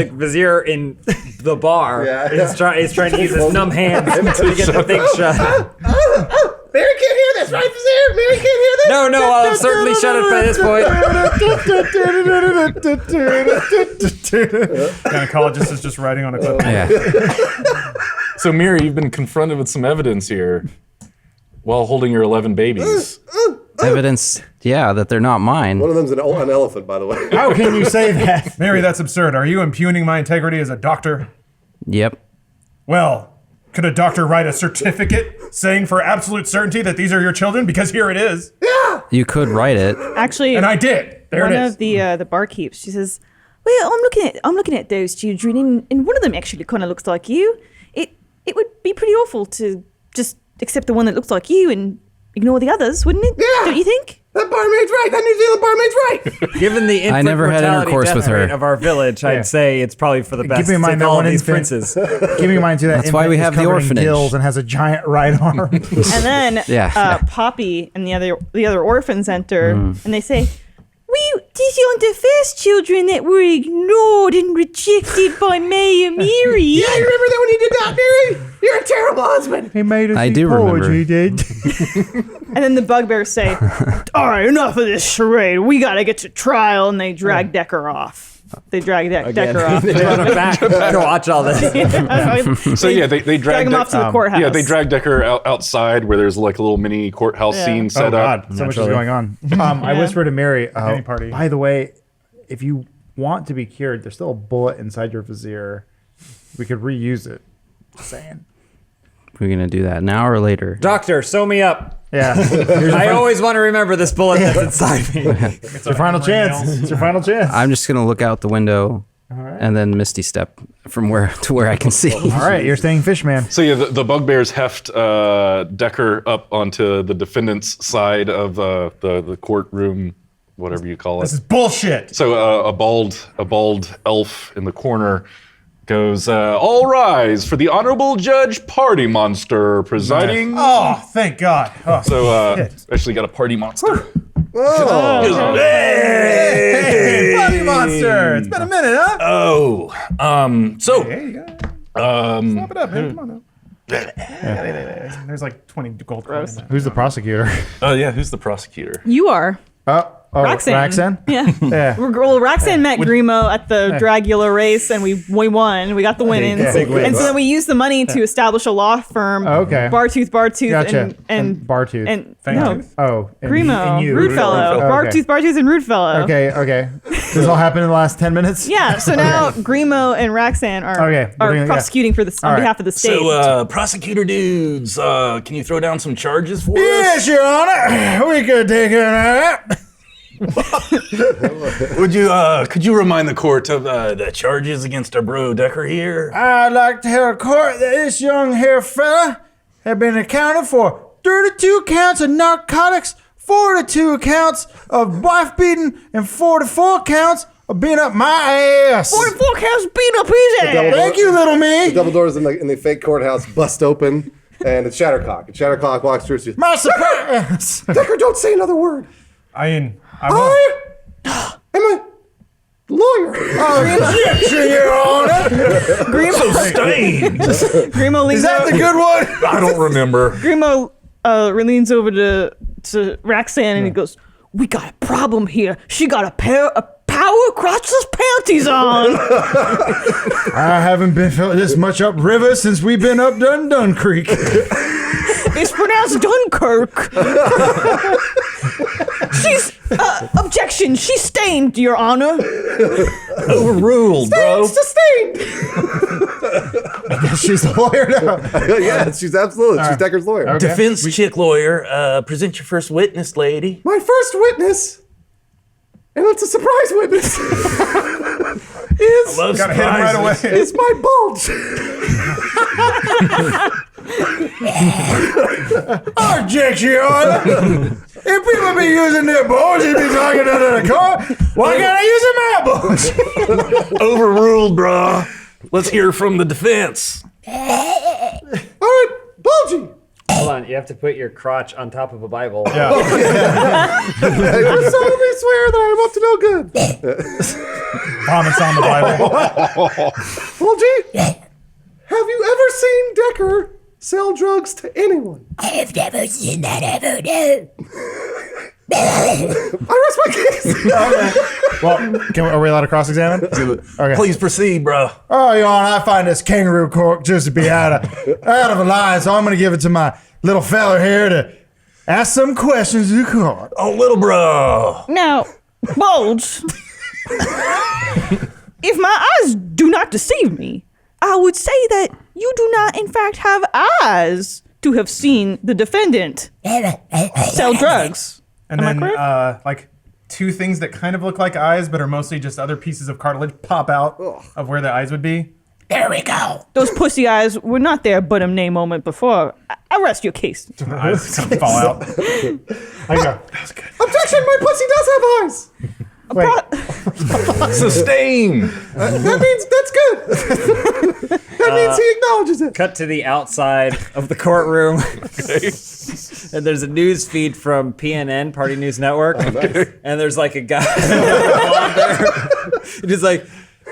The vizier in the bar is trying to use his numb hands to get the thing shut. Mary can't hear this, right, Vizier? Mary can't hear this? No, I'll certainly shut it by this point. Gynecologist is just writing on a clip. Yeah. So, Miri, you've been confronted with some evidence here while holding your 11 babies. Evidence, that they're not mine. One of them's an elephant, by the way. How can you say that? Mary, that's absurd. Are you impugning my integrity as a doctor? Yep. Well, could a doctor write a certificate saying for absolute certainty that these are your children? Because here it is. You could write it. Actually, And I did. There one it is. of the barkeeps, she says, "Well, I'm looking at those children, and one of them actually kind of looks like you. It would be pretty awful to just accept the one that looks like you and ignore the others, wouldn't it? Yeah. Don't you think?" That barmaid's right. That New Zealand barmaid's right. Given the infant I never had mortality intercourse death with her. rate of our village, Yeah. I'd say it's probably for the best Keep in to mind that take all one of these infant- princes. Keep in mind, too, that That's why infant we is have the covered in orphanage. gills and has a giant right arm. And then Yeah. Poppy and the other orphans enter, and they say, "These aren't the first children that were ignored and rejected by Mayor Miri." Yeah, you remember that when you did that, Mary? You're a terrible husband. He made us I eat do porridge, remember. he did. And then the bugbears say, "All right, enough of this charade. We gotta get to trial." And they drag Decker off. They drag Decker off. They brought him back to watch all this. So, they drag him off to the courthouse. Yeah, they drag Decker outside where there's like a little mini courthouse scene set Oh, up. God. So much is going on. I whispered to Mary, Any party. by the way, if you want to be cured, there's still a bullet inside your vizier. We could reuse it. Just saying. We're going to do that now or later. Doctor, sew me up. Yeah. I always want to remember this bullet that's inside me. It's your final chance. It's your final chance. I'm just going to look out the window and then Misty step from where I can see. All right, you're staying fishman. So the bugbears heft Decker up onto the defendant's side of the courtroom, whatever you call it. This is bullshit. So a bald elf in the corner goes, "All rise for the Honorable Judge Party Monster presiding." Oh, thank God. Oh, So shit. actually got a party monster. Hey, Party Monster. It's been a minute, huh? So There you go. Slap it up, man. Come on now. There's like 20 gold coins in that. Who's the prosecutor? who's the prosecutor? You are. Roxanne. Roxanne. Yeah. Yeah. Well, Roxanne met Grimo at the Dragula race, and we won. We got the winnings. Big wins. And so then we used the money to establish a law firm. Okay. Bartooth, Gotcha. and Bartooth. and Fangtooth. Oh. And Grimo, and you. Rudefellow. Okay. Bartooth, and Rudefellow. Okay. This all happened in the last 10 minutes? Yeah. So now Grimo and Roxanne are Okay, we're doing it, prosecuting for this on All right. behalf of the state. So, prosecutor dudes, can you throw down some charges for us? Yes, Your Honor. We could take care of that. Could you remind the court of the charges against our bro Decker here? I'd like to have a court that this young hair fella have been accounted for 32 counts of narcotics, 42 counts of wife beating, and 44 counts of being up my ass. 44 counts beat up his ass. Thank you, little me. The double doors in the fake courthouse bust open, and it's Shattercock. And Shattercock walks through. Says, My surprise. Decker, don't say another word. I mean, I won't. I am a lawyer. Objection, Your Honor. Grimo leans Is that the good one? I don't remember. Grimo leans over to Roxanne and he goes, "We got a problem here. She got a pair of power crotchless panties on." I haven't been felt this much upriver since we've been up Dun Creek. It's pronounced Dunkirk. She's objection. She's stained, Your Honor. Overruled, bro. Sustained. She's a lawyer now. Yeah, she's absolutely. She's Decker's lawyer. Okay. Defense chick lawyer, present your first witness, lady. My first witness, and it's a surprise witness, is Love Gotta hit him right away. is my bulge. Objection, Your Honor. If people be using their bulge, they be talking under the car. Why can't I use my bulge? Overruled, bruh. Let's hear from the defense. All right, bulgy. Hold on, you have to put your crotch on top of a Bible. I solemnly swear that I am up to no good. Vomits on the Bible. Bulgy, have you ever seen Decker sell drugs to anyone? I've never seen that ever, no. I rest my case. Well, are we allowed to cross-examine? Okay. Please proceed, bruh. Oh, Your Honor, I find this kangaroo court just to be out of line, so I'm going to give it to my little fella here to ask some questions to the court. Oh, little bro. Now, Bulge, if my eyes do not deceive me, I would say that you do not, in fact, have eyes to have seen the defendant sell drugs. And Am I then, correct? like, two things that kind of look like eyes, but are mostly just other pieces of cartilage pop out of where the eyes would be. There we go. Those pussy eyes were not there but a nay moment before. I rest your case. The eyes kind of fall out. I go. Objection, my pussy does have eyes. Sustain. That means that's good. That means he acknowledges it. Cut to the outside of the courtroom. And there's a news feed from PNN, Party News Network. And there's like a guy. And he's like,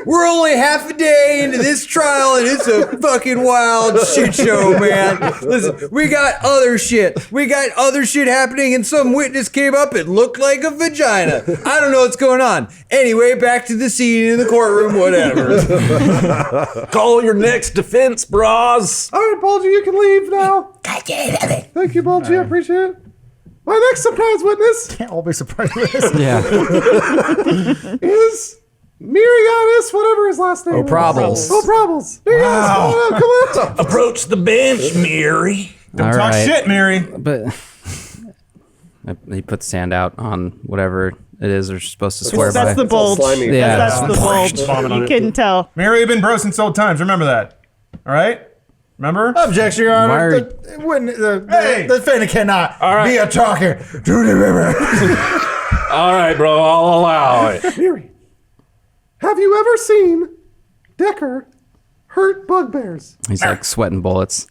"We're only half a day into this trial and it's a fucking wild shit show, man. Listen, we got other shit. We got other shit happening and some witness came up. It looked like a vagina. I don't know what's going on. Anyway, back to the scene in the courtroom, whatever." Call your next defense, bras. All right, Bulgy, you can leave now. Gotcha. Thank you, Bulgy. I appreciate it. My next surprise witness Can't all be surprised with this. Yeah. is Mirianis, whatever his last name is. Probles. Oh, Probles. Mirianis, come on. Approach the bench, Mary. Don't All talk right. shit, Mary. But he puts his hand out on whatever it is they're supposed to swear by. That's the bulge. slimy. Yeah. That's the bulge. Vomit on You it. couldn't tell. Mary had been bro since old times. Remember that. All right? Remember? Objection, Your Honor. Why are- The defendant cannot right. be a talker to the river. All right, bro. I'll allow it. Miri, have you ever seen Decker hurt bugbears? He's like sweating bullets.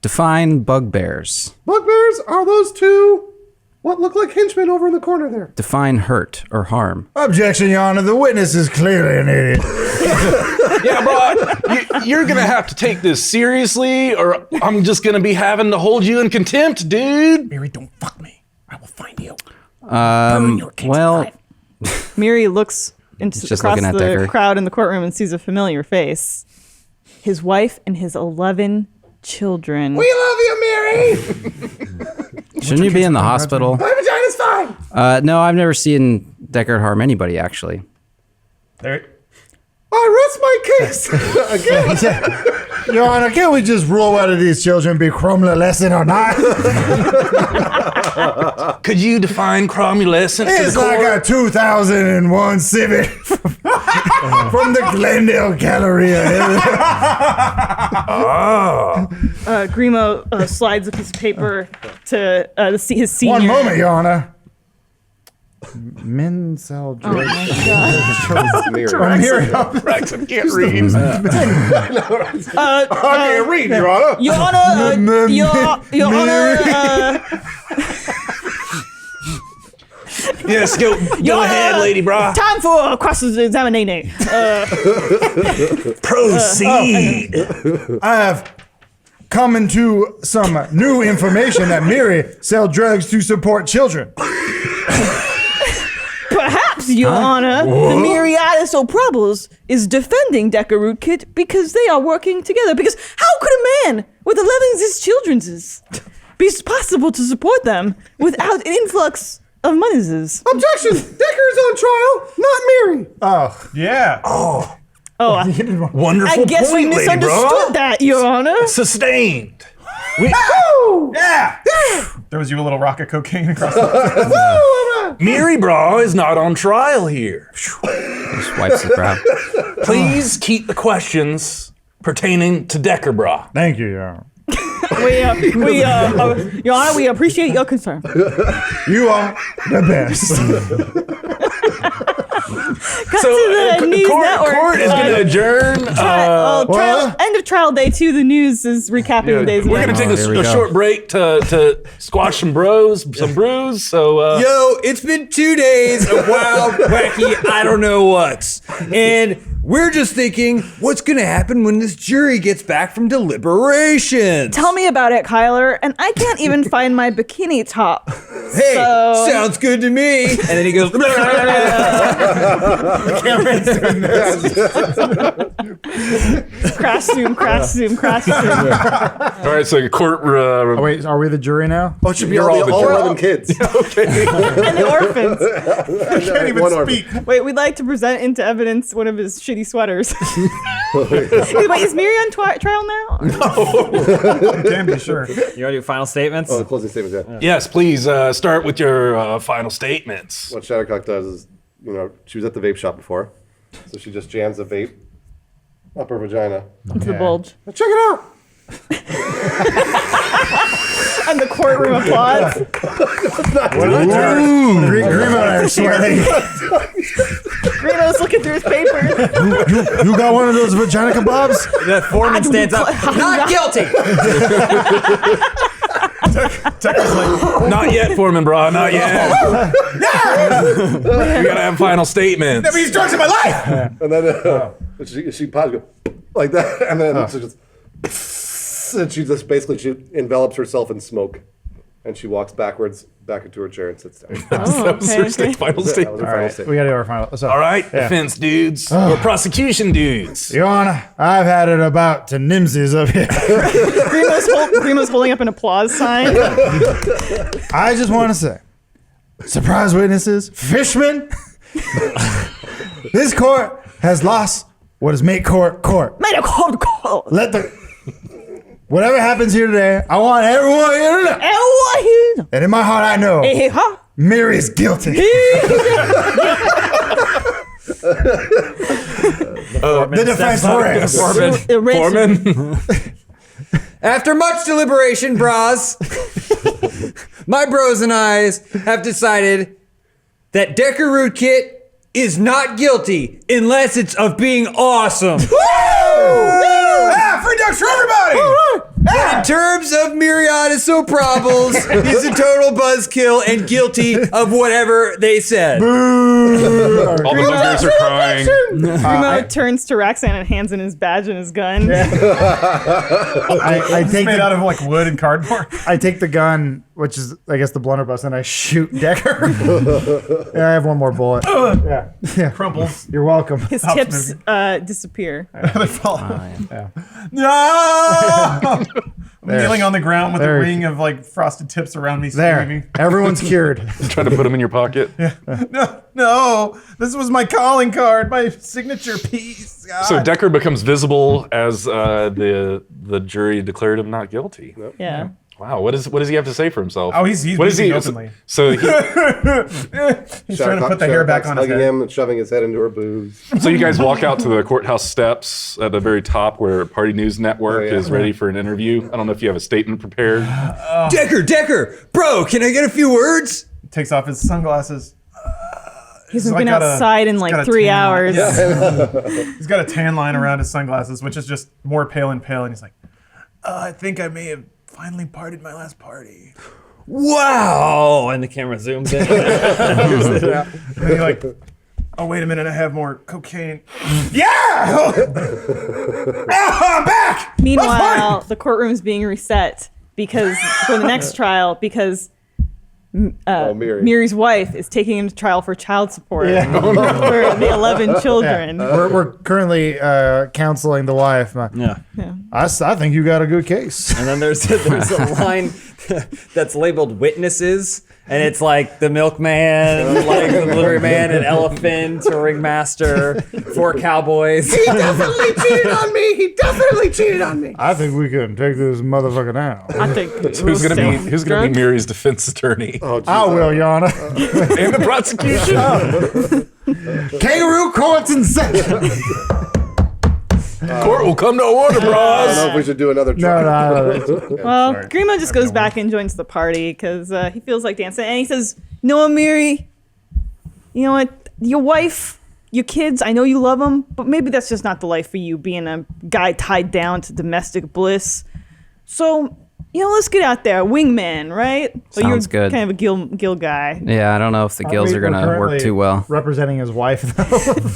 Define bugbears. Bugbears are those two what look like henchmen over in the corner there. Define hurt or harm. Objection, Your Honor. The witness is clearly an idiot. Yeah, bro. You're going to have to take this seriously, or I'm just going to be having to hold you in contempt, dude. Mary, don't fuck me. I will find you. Well, Miri looks just across looking at the Decker. crowd in the courtroom and sees a familiar face. His wife and his 11 children. We love you, Mary. shouldn't you be in the hospital? My vagina's fine. No, I've never seen Deckard harm anybody, actually. There. I rest my case. Again. Your Honor, can't we just rule whether these children be cromulescent or not? Could you define cromulescent to It's the like court? a 2001 Civic from the Glendale Galleria. Grimo slides a piece of paper to his senior. One moment, Your Honor. Men sell drugs. Oh my god. Rex, I can't read. I can't read, Your Honor. Your Honor, Your Honor, Yes, go ahead, lady brah. time for cross-examination. Proceed. I have come into some new information that Miri sell drugs to support children. Perhaps, Your Honor, the Myriadis O'Probbles is defending Decker Rootkit because they are working together. Because how could a man with 11 children's be possible to support them without an influx of monies? Objection! Decker is on trial, not Miri. Oh, Yeah. Oh, Wonderful I guess we point, lady misunderstood brah. that, Your Honor. Sustained. Yeah. There was you a little rock of cocaine across the Miri brah is not on trial here. Just wipes the brow. Please keep the questions pertaining to Decker brah. thank you, Your Honor. Your Honor, we appreciate your concern. You are the best. Cut to the news network. Court is going to adjourn. End of trial day 2. The news is recapping the day's We're going events. to take here we a go. short break to squash some brews. So Yo, it's been 2 days of wild, wacky, I don't know what. And we're just thinking, what's going to happen when this jury gets back from deliberations? Tell me about it, Kyler. And I can't even find my bikini top. Hey, So- sounds good to me. And then he goes, Crash zoom. All right, so court. Wait, are we the jury now? Oh, it should be You're all, all the all jury. 11 kids. And the orphans. can't even One speak. Wait, we'd like to present into evidence one of his shitty sweaters. Wait, is Miri on trial now? Can be sure. You want to do final statements? Oh, the closing statements, yeah. yes, please start with your final statements. What Shadowcock does is, she was at the vape shop before, so she just jams a vape up her vagina. Into the bulge. Check it out. And the courtroom applauds. Grimo and I are sweating. Grimo's looking through his papers. You got one of those vagina kebabs? The foreman stands up. Not guilty. Decker's like, Not yet, Foreman brah, not yet. We gotta have final statements. never used drugs in my life. And then she pops, go like that, and then she just, and she just basically she envelops herself in smoke, and she walks backwards back into her chair and sits down. Oh, okay. Final That was statement. her All final right, statement. we got to do our final. So, All right, defense dudes or prosecution dudes. Your Honor, I've had it about to Nimsies up here. Grimo's holding up an applause sign. I just want to say, surprise witnesses, fishmen, this court has lost what is made court. Made a cold call. Let the whatever happens here today, I want everyone here to know. Everyone And in my heart, I know here. Hey, huh? Miri is guilty. The defense wins. Foreman. after much deliberation, bras, my bros and I have decided that Decker Rootkit is not guilty unless it's of being awesome. Free drugs for everybody. But in terms of Myriadis O'Probbles, he's a total buzzkill and guilty of whatever they said. All the boogers are crying. Grimo turns to Roxanne and hands in his badge and his gun. I It's take made out the, of like wood and cardboard. I take the gun, which is I guess the blunderbuss, and I shoot Decker. Yeah, I have one more bullet. Yeah, Crumples. you're welcome. His Stops tips disappear. They fall. No! I'm kneeling on the ground with There. a ring of like frosted tips around me There, screaming. everyone's cured. Try to put them in your pocket. No, this was my calling card, my signature piece. God. So Decker becomes visible as the jury declared him not guilty. Yeah. Wow, what does he have to say for himself? Oh, he's what is weeping he? openly. So He's trying to put the hair back on his hugging head. him and shoving his head into her boobs. so you guys walk out to the courthouse steps at the very top where Party News Network is ready for an interview. I don't know if you have a statement prepared. Decker, bro, can I get a few words? Takes off his sunglasses. He's like been got a- outside in he's got like a 3 tan hours. line. He's got a tan line around his sunglasses, which is just more pale and pale. And he's like, I think I may have finally partied my last party. Wow! And the camera zooms in. And then you're like, oh, wait a minute, I have more cocaine. Yeah! I'm back! Meanwhile, the courtroom is being reset because for the next trial because Miri. Miri's wife is taking him to trial for child support for the 11 children. We're currently counseling the wife. Yeah. I think you got a good case. And then there's a line that's labeled witnesses, and it's like the milkman, like the delivery man, an elephant, a ringmaster, 4 cowboys. Definitely cheated on me. He definitely cheated on me. I think we can take this motherfucker down. I think Who's gonna be Miri's defense attorney Oh, geez. I will, Your Honor. and the prosecution? Kangaroo courts in session. Court will come to order, I don't know bros. if we should do another trial. No. Well, Grimo just goes back and joins the party because he feels like dancing. And he says, "You know what, Miri? You know what? Your wife, your kids, I know you love them, but maybe that's just not the life for you, being a guy tied down to domestic bliss. So, let's get out there. Wingman, right? Well, Sounds you're good. kind of a Gil guy. Yeah, I don't know if the gills are We're gonna work currently too well. Representing his wife, though.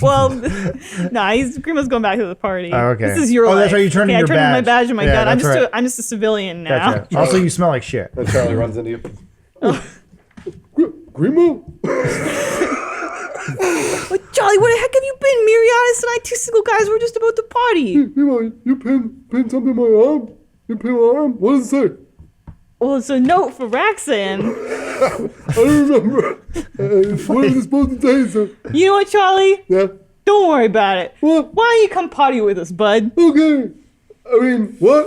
Well, Grimo's going back to the party. Oh, okay. This is your Oh, life. that's right, you turned in I your turned in my badge. badge and my Yeah, gun. that's right. I'm just a civilian now. Gotcha. Also, you smell like shit. And Charlie runs into you. Grimo? But Charlie, where the heck have you been? Miriatis and I, 2 single guys, were just about to party. Grimo, you pinned something in my arm? You pinned my arm? What does it say? Well, it's a note for Raxan. I don't remember. What is it supposed to say, sir? You know what, Charlie? Yeah. Don't worry about it. What? Why don't you come party with us, bud? Okay. I mean, what?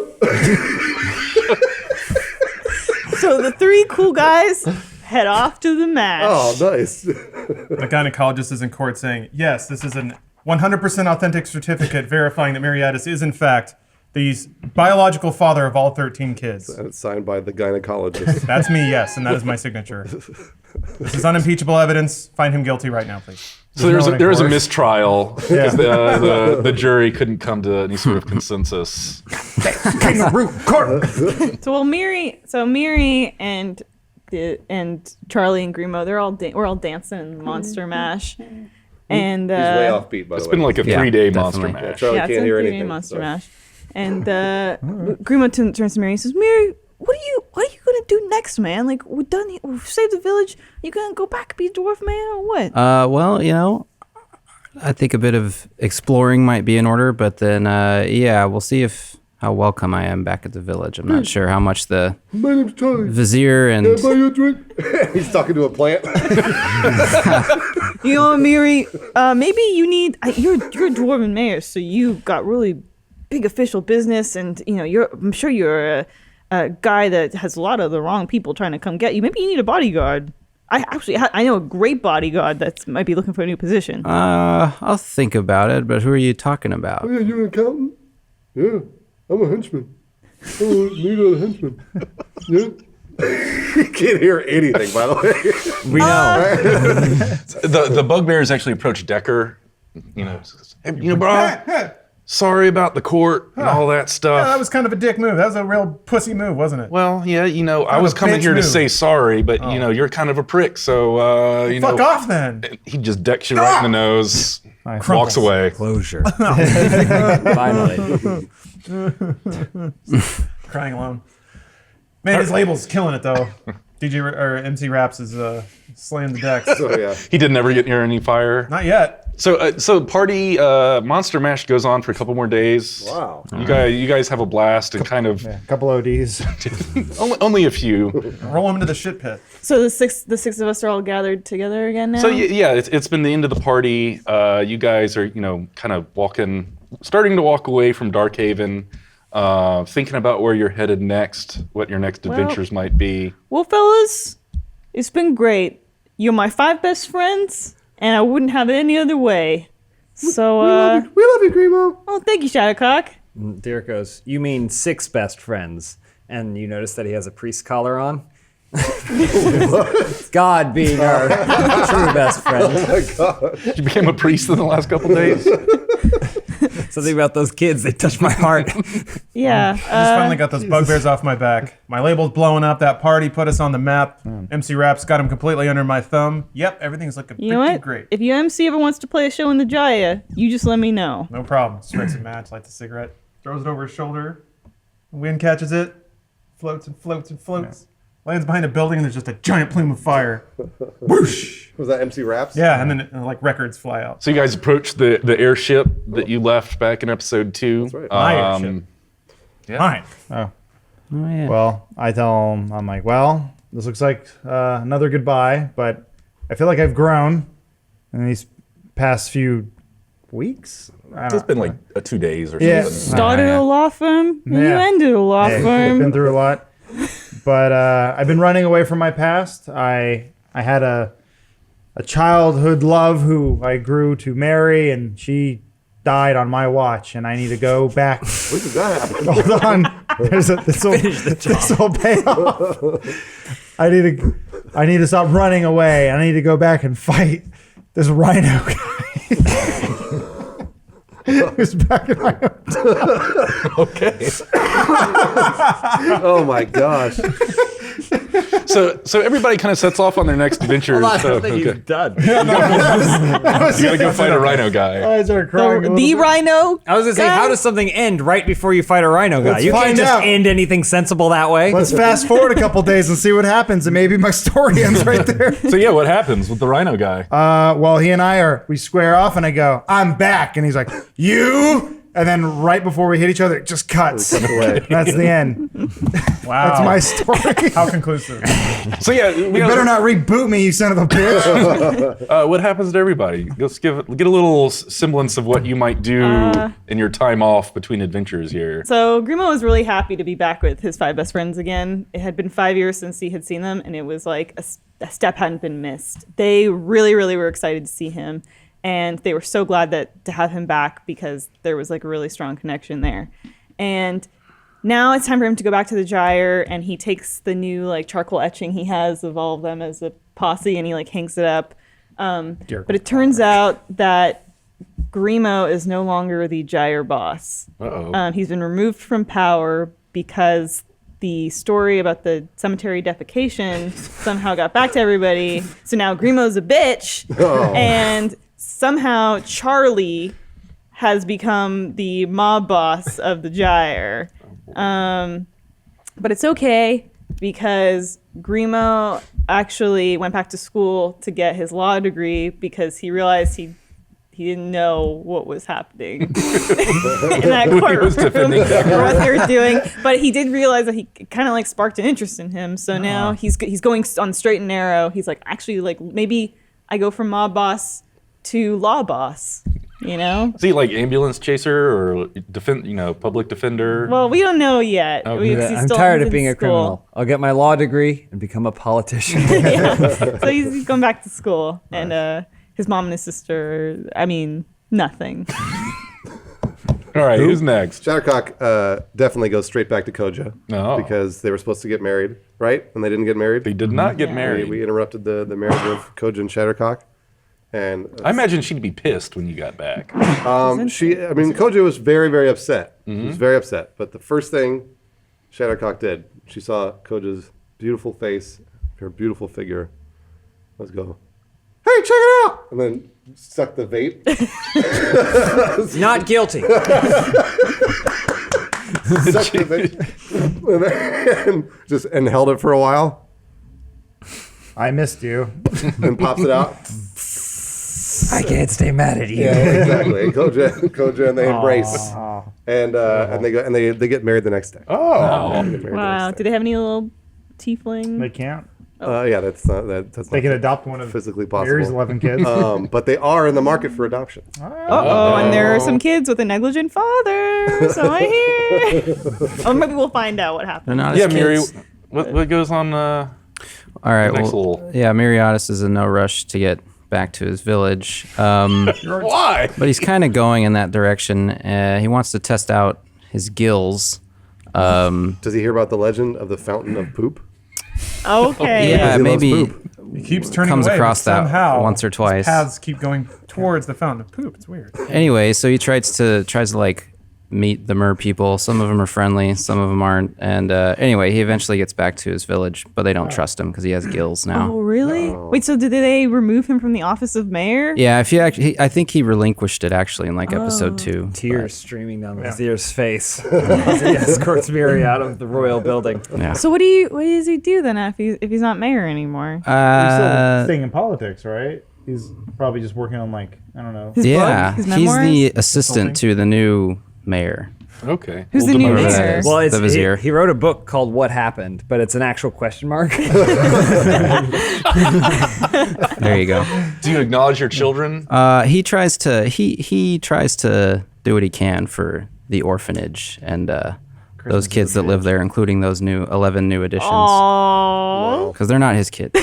So the 3 cool guys head off to the match. Oh, nice. The gynecologist is in court saying, yes, this is an 100% authentic certificate verifying that Miriatis is, in fact, the biological father of all 13 kids. And it's signed by the gynecologist. That's me, yes, and that is my signature. This is unimpeachable evidence. Find him guilty right now, please. So there was a court. mistrial because the jury couldn't come to any sort of consensus. Kangaroo court. So Miri and Charlie and Grimo, we're all dancing in Monster Mash. And He's way off beat, by the way. It's been like a Yeah, 3-day definitely. monster Yeah, match. Charlie yeah, it's can't a hear 3-day anything. Monster so. Mash. And Grimo turns to Miri and says, "Miri, what are you gonna do next, man? Like we're done. We've saved the village. You gonna go back and be a dwarf man or what?" Well, I think a bit of exploring might be in order, but then, we'll see how welcome I am back at the village. I'm not sure how much the My name's Charlie. vizier and Can I buy you a drink? He's talking to a plant. You know what, Miri? Maybe you need. You're a dwarven mayor, so you got really big official business, and I'm sure you're a guy that has a lot of the wrong people trying to come get you. Maybe you need a bodyguard. I know a great bodyguard that might be looking for a new position. I'll think about it, but who are you talking about? Oh, yeah, you're an accountant? Yeah, I'm a henchman. I'm a leader of the henchmen. Yeah? You can't hear anything, by the way. We know. The bugbears actually approached Decker. Says, hey, bro, sorry about the court and all that stuff. Yeah, that was kind of a dick move. That was a real pussy move, wasn't it? Well, yeah, I was of a coming bitch here to move. say sorry, but you're kind of a prick, so Fuck off then. He just decks you right in the nose, walks away. Closure. Finally. Crying alone. Man, his label's killing it though. DJ or MC Raps is slaying the decks. So, yeah. He didn't ever get near any fire. Not yet. So party Monster Mash goes on for a couple more days. Wow. You guys have a blast and kind of A couple ODs. only a few. Roll him into the shit pit. So the six of us are all gathered together again now. So yeah, it's been the end of the party. You guys are kind of starting to walk away from Darkhaven. thinking about where you're headed next, what your next adventures might be. Well, fellas, it's been great. You're my 5 best friends, and I wouldn't have it any other way. So, We love you, Grimo. oh, thank you, Shadowcock. Derek goes, you mean 6 best friends. And you notice that he has a priest collar on. God being our true best friend. Oh my god. You became a priest in the last couple days? Something about those kids, they touch my heart. Yeah. Just finally got those bugbears off my back. My label's blowing up. That party put us on the map. MC Raps got him completely under my thumb. Yep, everything's looking You know pretty what? great. If UMC ever wants to play a show in the Jaya, you just let me know. No problem. Strikes a match, lights a cigarette, throws it over his shoulder. The wind catches it, floats and floats and floats. Lands behind a building and there's just a giant plume of fire. Whoosh! Was that MC Raps? Yeah, and then like records fly out. So you guys approached the airship that you left back in episode 2. That's right. My airship. Mine. Oh. Oh, yeah. Well, I tell him, I'm like, well, this looks like another goodbye, but I feel like I've grown in these past few weeks. It's been like 2 days or Yeah. something. Started yeah. a law firm, and you Yeah. ended a law Hey, firm. been through a lot, but I've been running away from my past. I had a childhood love who I grew to marry, and she died on my watch, and I need to go back. When did that happen? Hold on, this will pay off. I need to stop running away. I need to go back and fight this rhino guy. Who's back in my hotel. Okay. Oh my gosh. So everybody kind of sets off on their next adventure. He's done. You gotta go fight a rhino guy. I started crying. a little The bit. rhino. I was gonna say, how does something end right before you fight a rhino guy? Let's You can't find just out. end anything sensible that way. Let's fast forward a couple days and see what happens, and maybe my story ends right there. So yeah, what happens with the rhino guy? Well, he and we square off, and I go, I'm back. And he's like, you? And then right before we hit each other, it just cuts. away. That's the end. Wow. That's my story. How conclusive. So yeah, You better not reboot me, you son of a bitch. what happens to everybody? Let's get a little semblance of what you might do in your time off between adventures here. So Grimo was really happy to be back with his 5 best friends again. It had been 5 years since he had seen them, and it was like a step hadn't been missed. They really, really were excited to see him, and they were so glad to have him back because there was like a really strong connection there. And now it's time for him to go back to the Gyre, and he takes the new like charcoal etching he has of all of them as a posse, and he like hangs it up. But it turns out that Grimo is no longer the Gyre boss. Uh-oh. He's been removed from power because the story about the cemetery defecation somehow got back to everybody. So now Grimo's a bitch, and somehow Charlie has become the mob boss of the Gyre. But it's okay because Grimo actually went back to school to get his law degree because he realized he didn't know what was happening in that He was courtroom defending or what they were doing. But he did realize that he kind of like sparked an interest in him. So now he's going on straight and narrow. He's like, actually, like maybe I go from mob boss to law boss. You know? Is he like ambulance chaser or public defender? Well, we don't know yet. Okay. He's I'm still tired in of being a school. criminal. I'll get my law degree and become a politician. Yeah. So he's going back to school, and his mom and his sister. I mean, nothing. All right, who's next? Shattercock definitely goes straight back to Koja because they were supposed to get married, right? And they didn't get married. They did not get married. We interrupted the marriage of Koja and Shattercock. And I imagine she'd be pissed when you got back. Koja was very, very upset. She was very upset. But the first thing Shattercock did, she saw Koja's beautiful face, her beautiful figure. Let's go, hey, check it out! And then suck the vape. Not guilty. Sucked the vape. And held it for a while. I missed you. And pops it out. I can't stay mad at you. Yeah, exactly. Koja, and they embrace, and they go and they get married the next day. Oh, They get married the Wow. next Do day. they have any little tiefling? They can't. Yeah, that's not that's They not can adopt one of physically Mary's possible. 11 kids. But they are in the market for adoption. Uh-oh, and there are some kids with a negligent father. So I hear. Or maybe we'll find out what They're happened. not Yeah, his Miri, kids. what goes on? All right, next well, little- yeah, Miriadis is in no rush to get back to his village. Why? But he's kind of going in that direction. He wants to test out his gills. Does he hear about the legend of the fountain of poop? Okay. Yeah, He loves maybe poop. He keeps turning comes away, but across that somehow once or twice. His paths keep going towards the fountain of poop. It's weird. Anyway, so he tries to like meet the mer people. Some of them are friendly, some of them aren't. And anyway, he eventually gets back to his village, but they don't trust him because he has gills now. Oh, really? Wait, so did they remove him from the office of mayor? Yeah, if you actually, I think he relinquished it actually in like episode 2. Tears streaming down the Vizier's face as he escorts Miri out of the royal building. Yeah. So what does he do then if he's not mayor anymore? He's still staying in politics, right? He's probably just working on like, I don't know. His Yeah, book? His he's memoirs? the assistant to the new mayor. Okay. Who's We'll the new demote that. mayor? Well, it's, The Vizier. he wrote a book called What Happened, but it's an actual question mark. There you go. Do you acknowledge your children? He tries to do what he can for the orphanage and those kids that live there, including those 11 new additions. Aww. Because they're not his kids.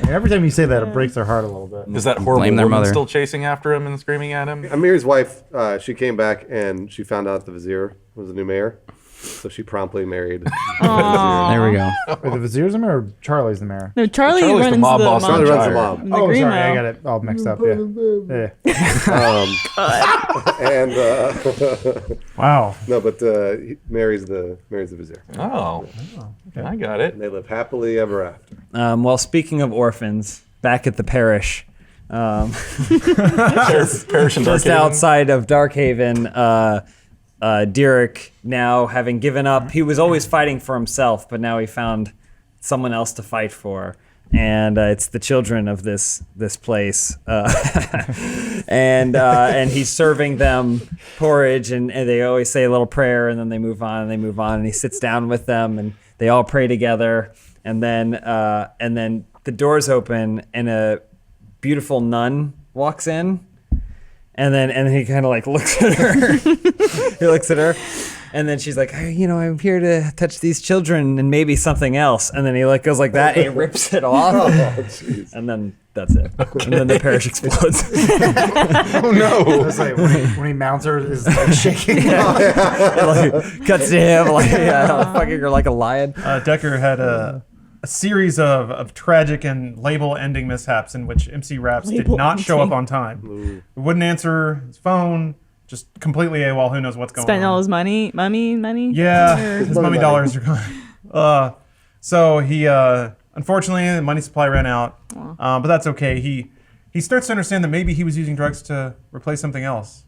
Every time you say that, it breaks their heart a little bit. Is that horrible Blame their woman mother. still chasing after him and screaming at him? Amir's wife, she came back and she found out the vizier was the new mayor. So she promptly married the vizier. There we go. Wait, the Vizier's the mayor or Charlie's the mayor? No, Charlie Charlie's the runs mob boss. Charlie runs the Shire. mob. The Oh, sorry, Grimo. I got it all mixed up. Yeah. And Wow. no, but he marries the vizier. Oh, I got it. And they live happily ever after. Well, speaking of orphans, back at the parish, Parish and just Darkhaven. outside of Darkhaven, Derek, now having given up, he was always fighting for himself, but now he found someone else to fight for. And it's the children of this place, and he's serving them porridge, and they always say a little prayer, and then they move on, and he sits down with them, and they all pray together, and then the doors open, and a beautiful nun walks in. And then he kind of like looks at her. He looks at her, and then she's like, hey, I'm here to touch these children and maybe something else. And then he like goes like that, and he rips it off, and then that's it. And then the parish explodes. Oh no! It's like when he mounts her, his leg shaking. It, like, cuts to him like fucking her like a lion. Decker had a series of tragic and label-ending mishaps in which MC Raps did not show up on time. Wouldn't answer his phone, just completely AWOL. Who knows what's going Spent on? all his money. Yeah, Or- his mummy dollars are gone. So he, unfortunately, the money supply ran out, but that's okay. He starts to understand that maybe he was using drugs to replace something else,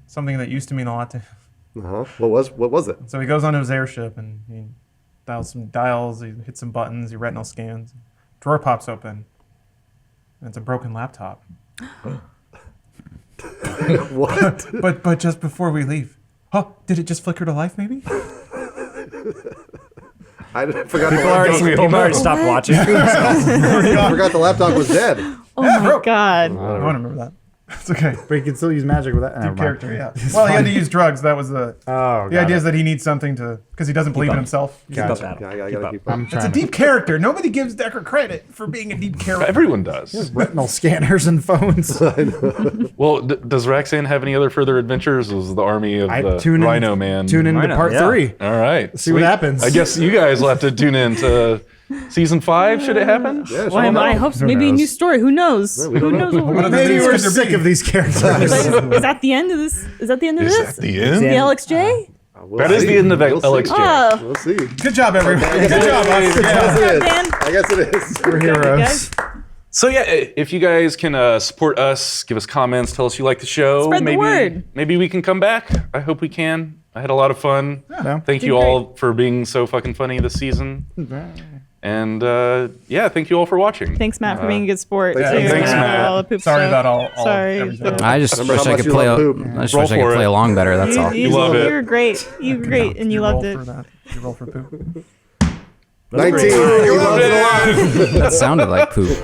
something that used to mean a lot to him. What was it? So he goes onto his airship and he dials some dials, he hits some buttons, he retinal scans. Drawer pops open, and it's a broken laptop. What? But just before we leave, did it just flicker to life? Maybe. I forgot People already stopped watching. I forgot the laptop was dead. Oh my god. I don't remember that. It's okay. But he can still use magic with that. Never Deep mind. character, yeah. Well, he had to use drugs. That was the Oh, the idea is that he needs something to because he doesn't believe in himself. Gotcha. Yeah, I gotta keep up. I'm It's a trying deep character. Nobody gives Decker credit for being a deep character. Everyone does. retinal scanners and phones. Well, does Roxanne have any other further adventures? Was the army of the Rhino Man? Tune into Rhino, part yeah. 3. All right. See what happens. I guess you guys will have to tune in to season 5. Should it happen? Yeah, Well, I hope so. Maybe a new story. Who knows? we Who don't knows? know. What we're Maybe these we're could there sick be? of these characters. is that the end of this? Is that the end of Is this? that the end? The LXJ? That is the end of LXJ. Oh, We'll see. Good job, everyone. Good job, us. I guess it is. Dan. I guess it is. We're heroes. guys. So yeah, if you guys can support us, give us comments, tell us you like the show. Spread the maybe, word. Maybe we can come back. I hope we can. I had a lot of fun. Yeah. Thank you all for being so fucking funny this season. And yeah, thank you all for watching. Thanks, Matt, for being a good sport. thanks, too. Matt. For all the poop Sorry stuff. about all Sorry. everything. I just Remember wish how I much could you play. love poop. I just Roll wish I for could it. play along better. That's all. You love it. were great. You were great, and you loved roll it. For that. You roll for poop. 19. great. He loves it a lot. That sounded like poop.